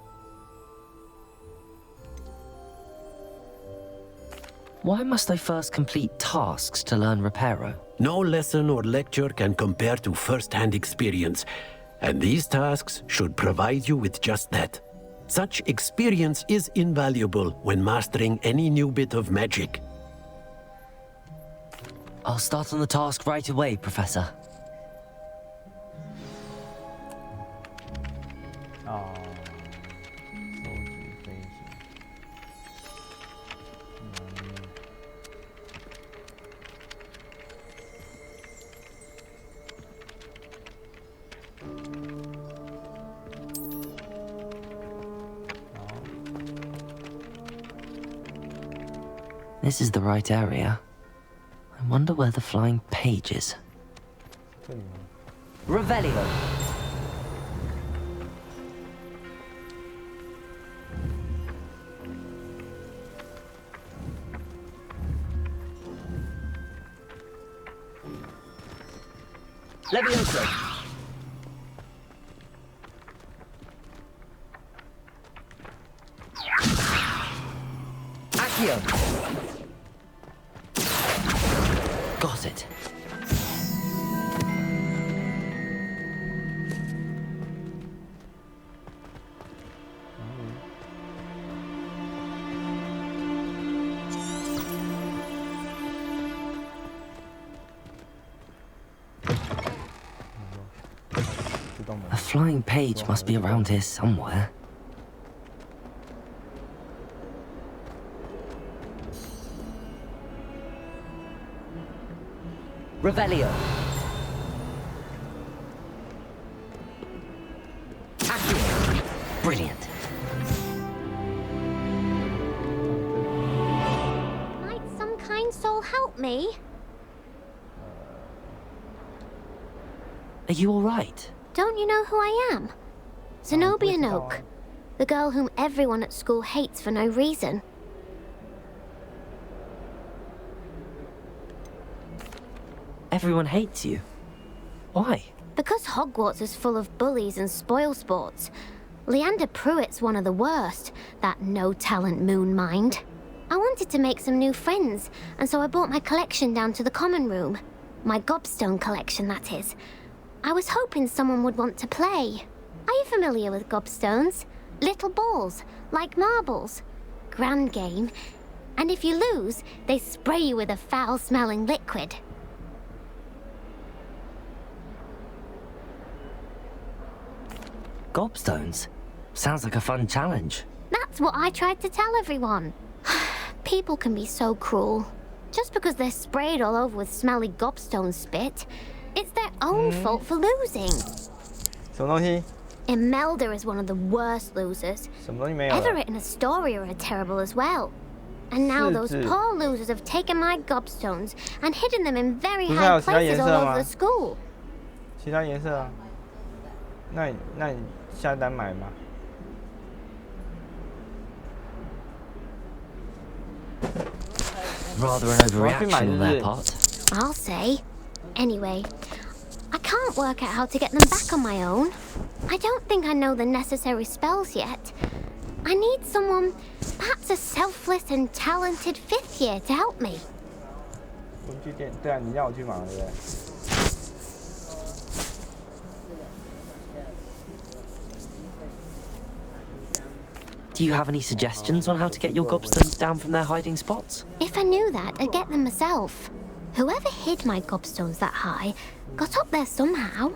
Why must I first complete tasks to learn Reparo? No lesson or lecture can compare to first-hand experience, and these tasks should provide you with just that. Such experience is invaluable when mastering any new bit of magic. I'll start on the task right away, Professor. This is the right area. I wonder where the flying page is. Revelio. Levioso. Accio. Got it. A flying page must be around here somewhere. Revelio. Accio. Brilliant. Might some kind soul help me? Are you all right? Don't you know who I am? Zenobia Noak, the girl whom everyone at school hates for no reason. Everyone hates you. Why? Because Hogwarts is full of bullies and spoilsports. Leander Pruitt's one of the worst, that no-talent moon mind. I wanted to make some new friends, and so I brought my collection down to the common room. My gobstone collection, that is. I was hoping someone would want to play. Are you familiar with gobstones? Little balls, like marbles. Grand game. And if you lose, they spray you with a foul-smelling liquid. Gobstones? Sounds like a fun challenge. That's what I tried to tell everyone. People can be so cruel. Just because they're sprayed all over with smelly gobstone spit, it's their own fault for losing. 什么东西？ Imelda is one of the worst losers. 什么东西没有了？ Everett and Astoria are terrible as well. And now those poor losers have taken my gobstones and hidden them in very high places all over the school. 其他颜色啊？那你下单买吗？ Rather an overreaction on their part. I'll say. Anyway, I can't work out how to get them back on my own. I don't think I know the necessary spells yet. I need someone, perhaps a selfless and talented 5th year, to help me. 我们去店，对啊，你要我去嘛，对不对？ Do you have any suggestions on how to get your gobstones down from their hiding spots? If I knew that, I'd get them myself. Whoever hid my gobstones that high got up there somehow.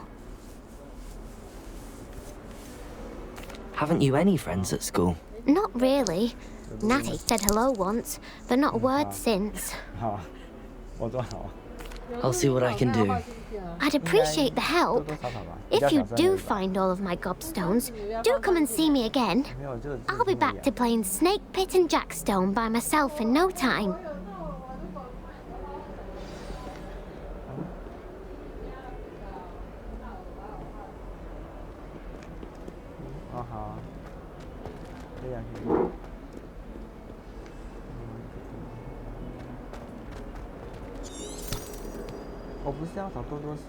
Haven't you any friends at school? Not really. Natty said hello once, but not a word since. I'll see what I can do. I'd appreciate the help. If you do find all of my gobstones, do come and see me again. I'll be back to playing Snake Pit and Jackstone by myself in no time. Uh-huh. 我不是要找多多时。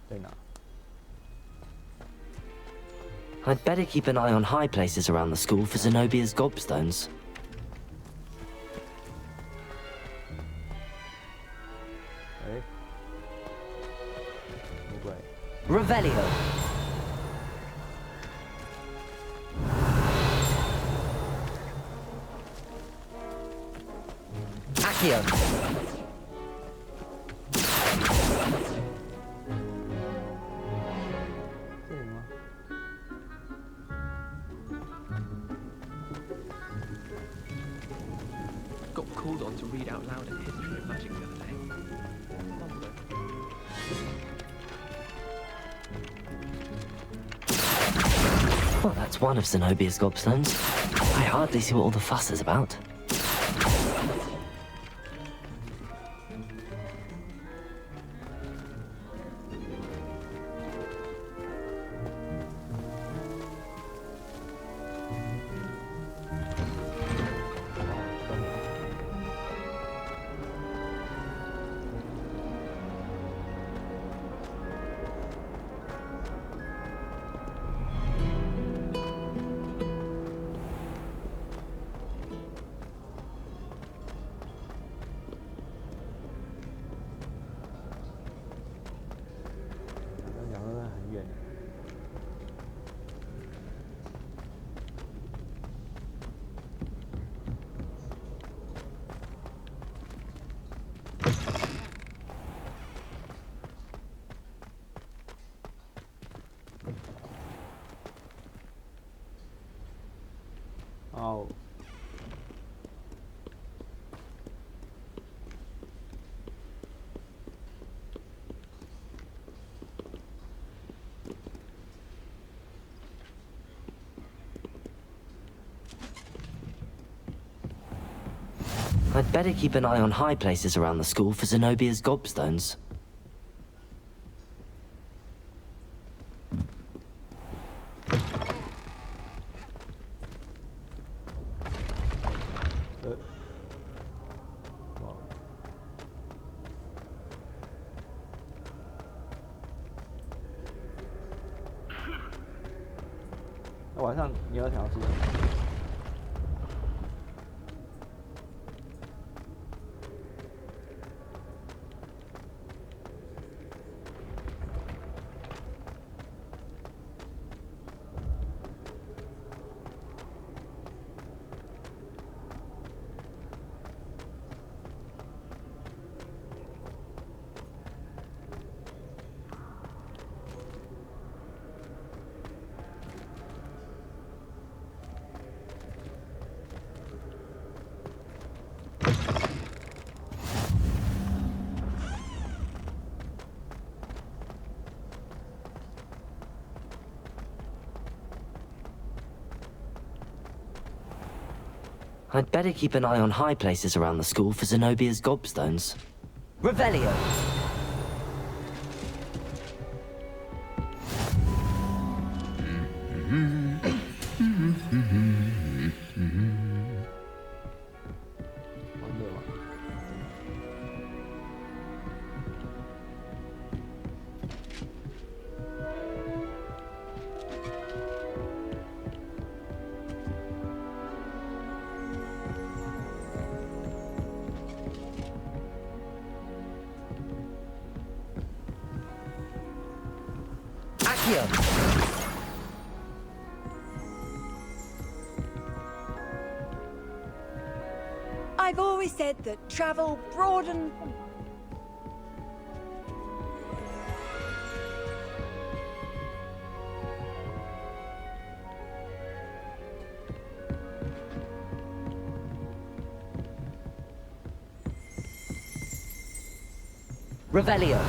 在哪？ I'd better keep an eye on high places around the school for Zenobia's gobstones. Revelio. Accio. Got called on to read out loud a history of magic the other day. Well, that's one of Zenobia's gobstones. I hardly see what all the fuss is about. Oh. I'd better keep an eye on high places around the school for Zenobia's gobstones. I'd better keep an eye on high places around the school for Zenobia's gobstones. Revelio! Accio! I've always said that travel broadens. Revelio.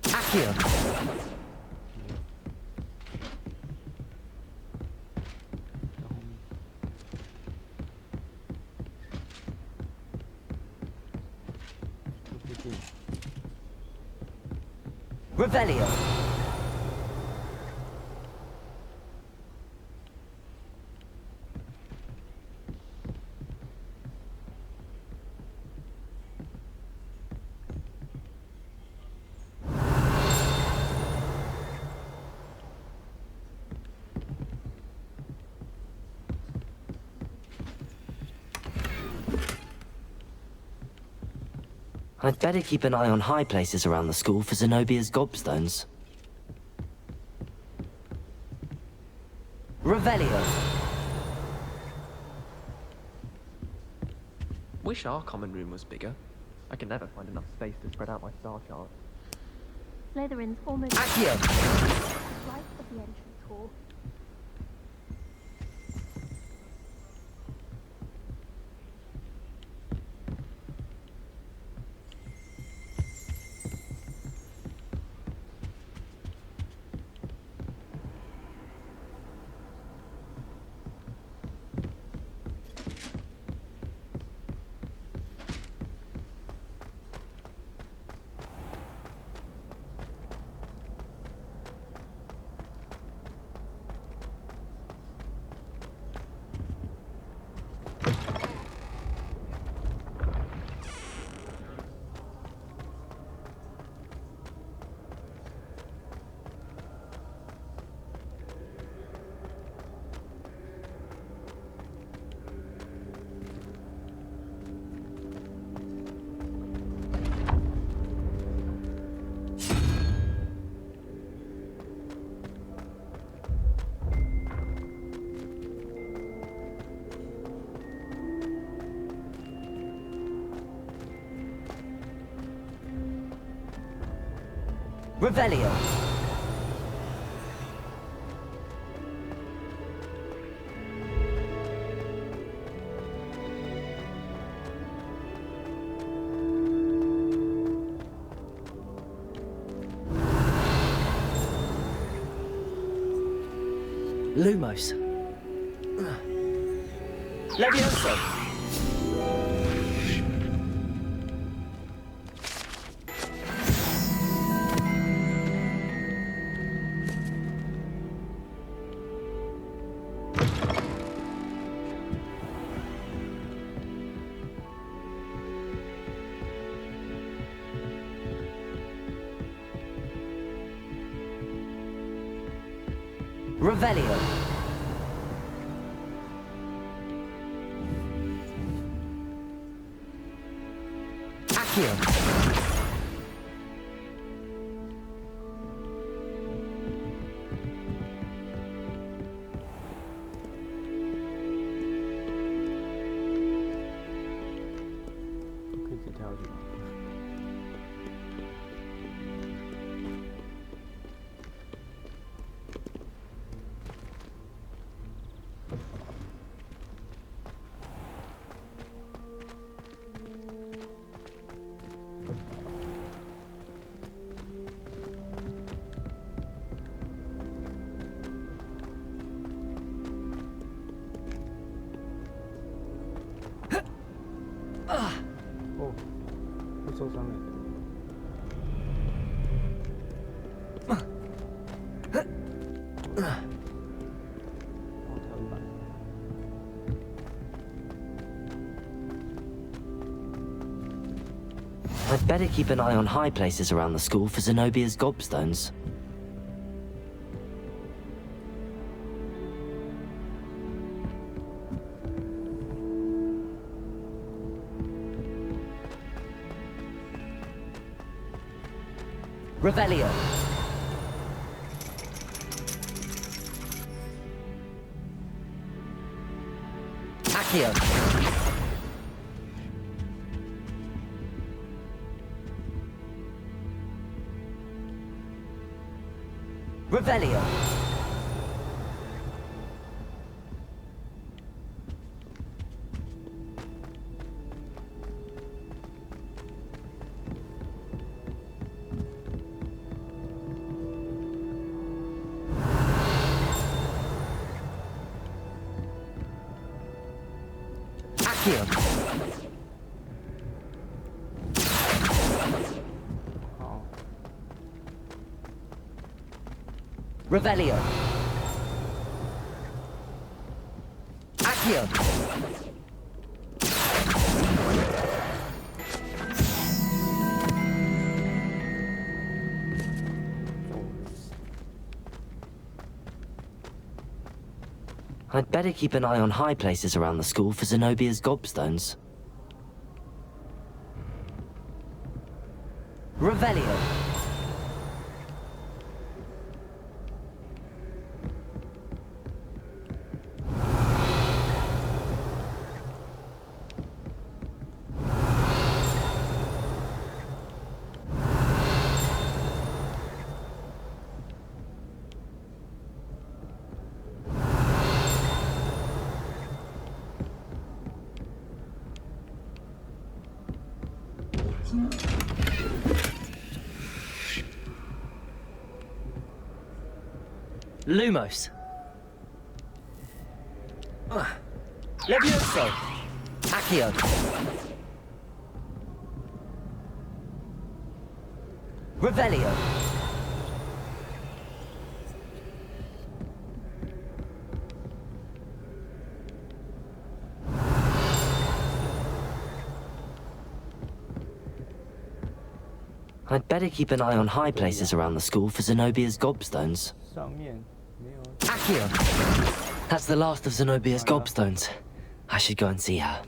Accio. Revelio. I'd better keep an eye on high places around the school for Zenobia's gobstones. Revelio. Wish our common room was bigger. I can never find enough space to spread out my star chart. Slytherin's almost Accio. right at the entrance hall. Revelio. Lumos. Levioso. Revelio. Accio. I'd better keep an eye on high places around the school for Zenobia's gobstones. Revelio. Accio. Revelio. Accio. Revelio. Accio. I'd better keep an eye on high places around the school for Zenobia's gobstones. Revelio. Lumos. Levioso. Accio. Revelio. I'd better keep an eye on high places around the school for Zenobia's gobstones. Accio! That's the last of Zenobia's gobstones. I should go and see her.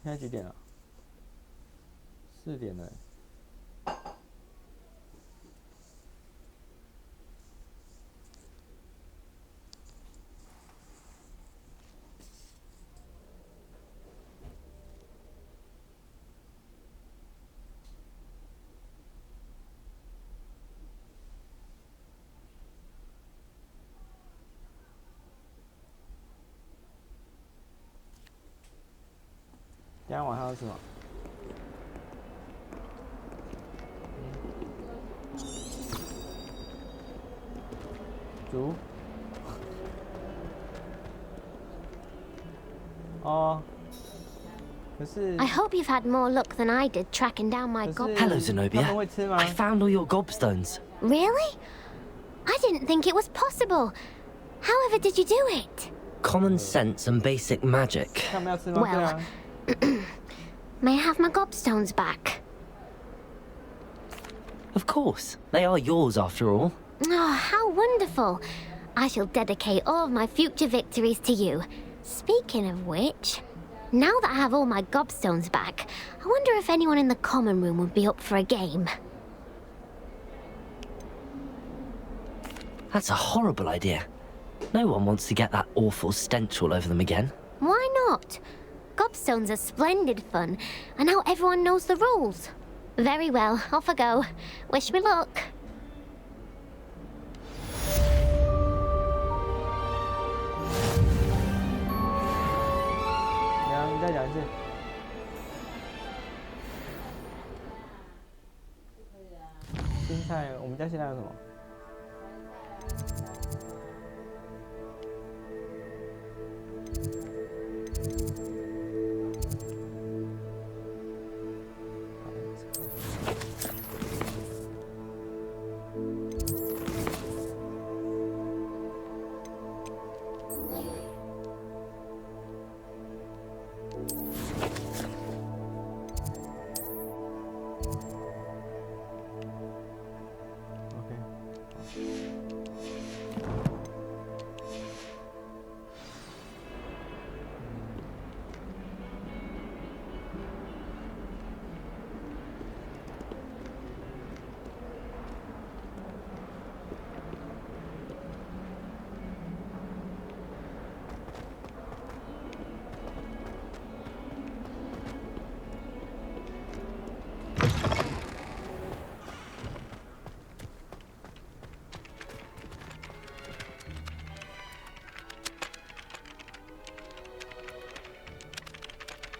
现在几点了？4点了。今天晚上要吃什么？煮。哦。可是。I hope you've had more luck than I did tracking down my gobstones. Hello, Zenobia. I found all your gobstones. Really? I didn't think it was possible. However did you do it? Common sense and basic magic. Well, may I have my gobstones back? Of course. They are yours after all. Oh, how wonderful. I shall dedicate all of my future victories to you. Speaking of which, now that I have all my gobstones back, I wonder if anyone in the common room would be up for a game. That's a horrible idea. No one wants to get that awful stench all over them again. Why not? Gobstones are splendid fun, and now everyone knows the rules. Very well, off I go. Wish me luck.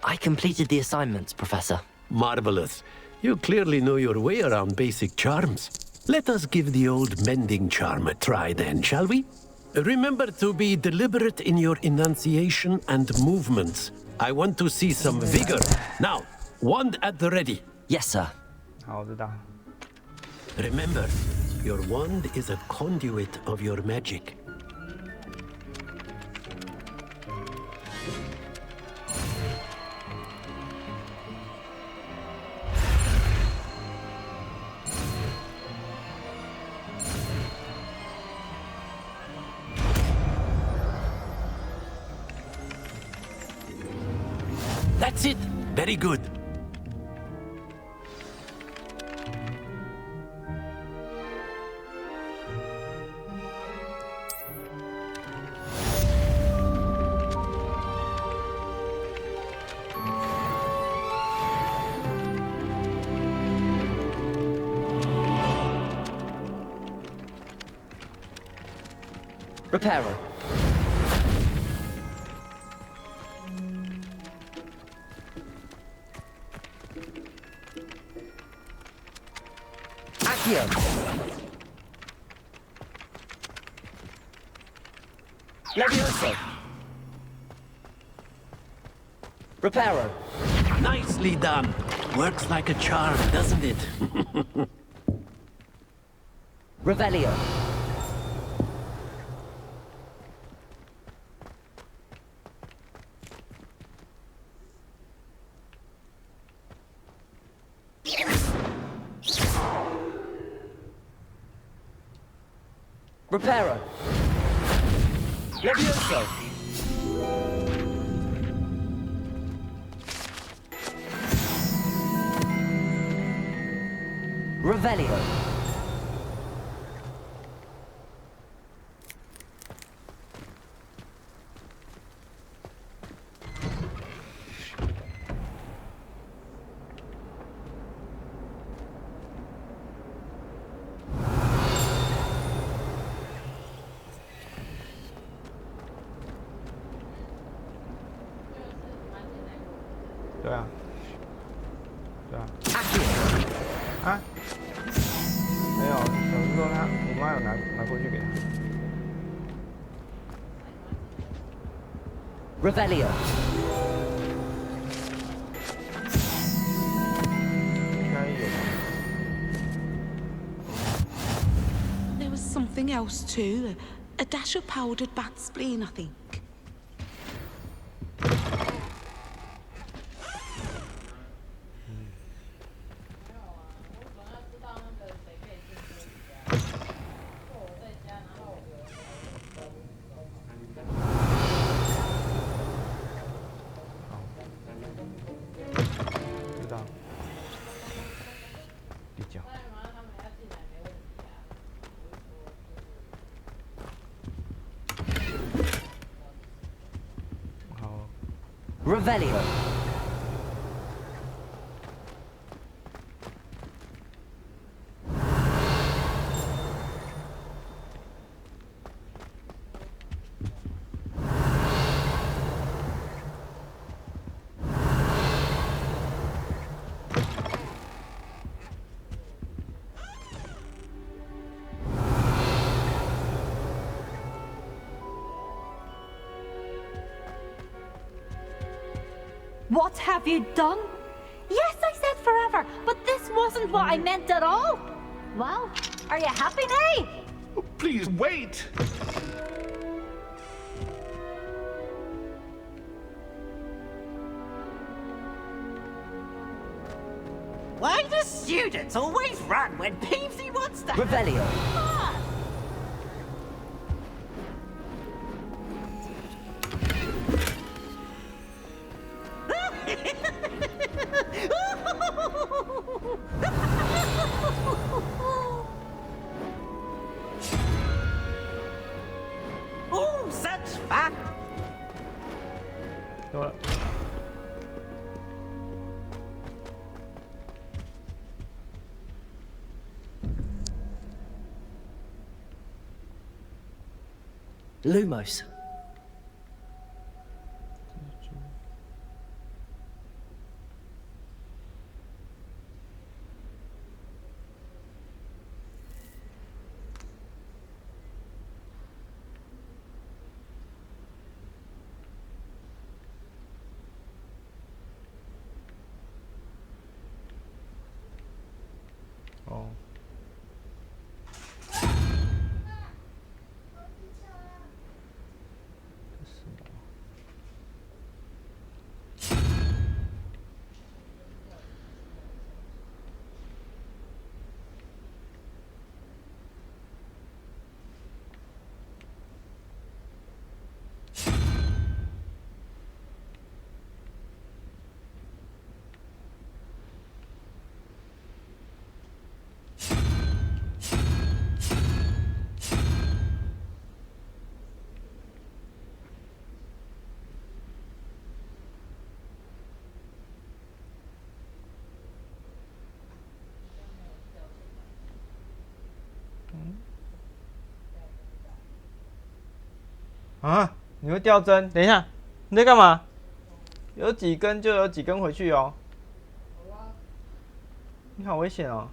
I completed the assignments, Professor. Marvelous. You clearly know your way around basic charms. Let us give the old mending charm a try then, shall we? Remember to be deliberate in your enunciation and movements. I want to see some vigor. Now, wand at the ready. Yes, sir. Remember, your wand is a conduit of your magic. That's it. Very good. Reparo. Accio. Levioso. Reparo. Nicely done. Works like a charm, doesn't it? Revelio. Reparo. Levioso. Revelio. Revelio. There was something else too. A dash of powdered bat spleen, I think. Revelio. What have you done? Yes, I said forever, but this wasn't what I meant at all. Well, are you happy now? Please wait! Why do students always run when Peevesy wants to... Revelio. Oh, such fun! 有了。Lumos. Oh. 啊！你会掉针？等一下，你在干嘛？有几根就有几根回去哦。你好危险哦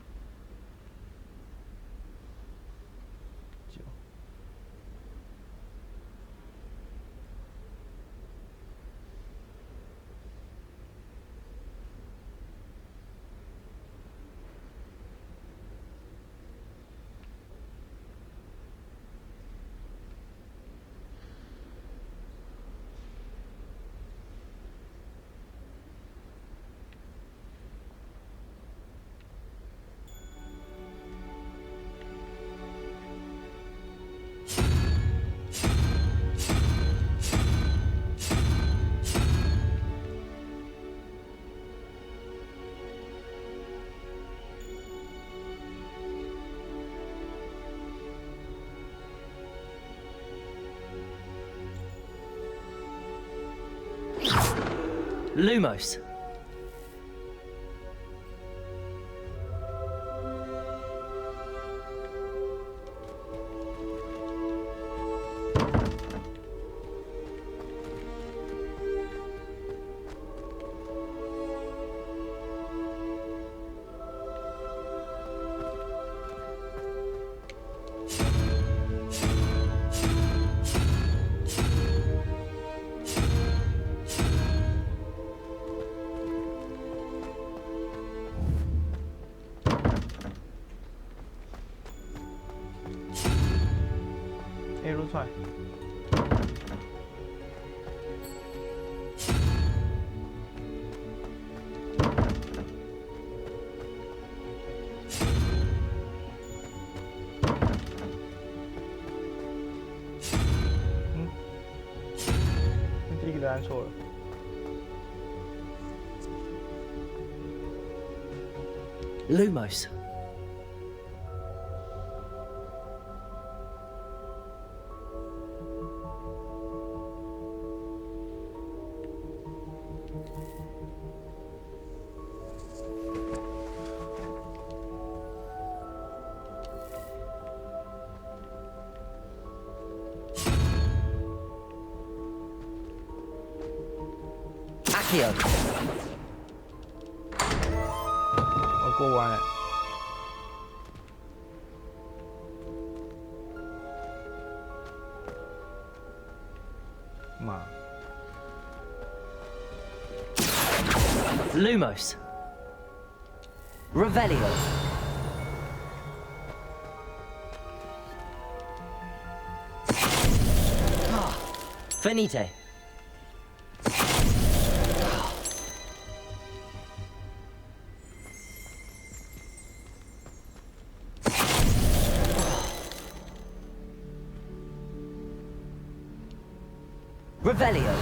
！Lumos. A 撸出来。第一个答案错了。Lumos. Accio. 我过弯了。马。Lumos. Revelio. Finite. Revelio.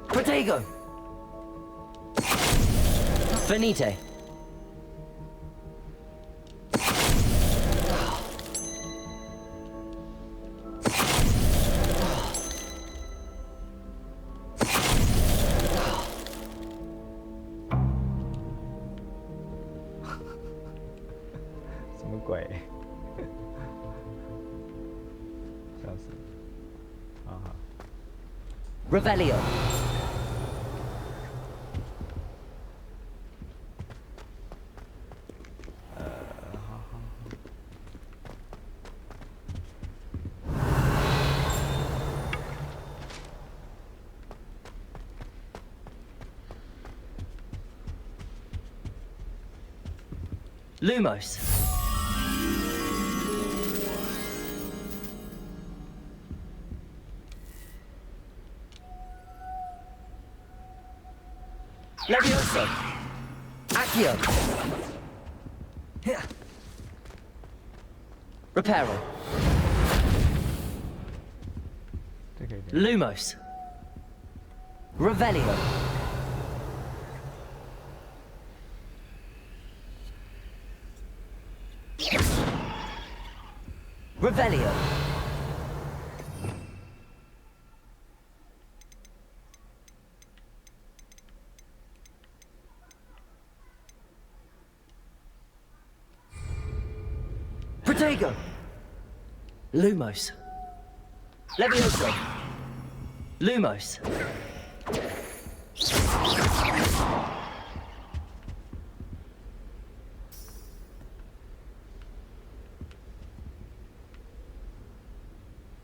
Protego. Finite.什么鬼？笑死！啊哈。Revelio. Lumos. Levioso. Accio. Reparo. Lumos. Revelio. Revelio. Protego. Lumos. Levioso. Lumos.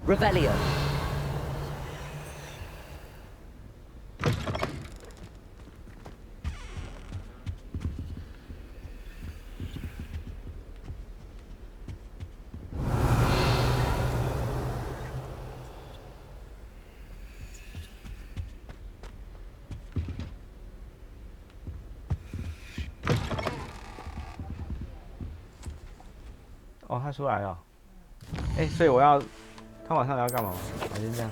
Revelio.哦，他出来了。哎，所以我要，他晚上要干嘛？还是这样？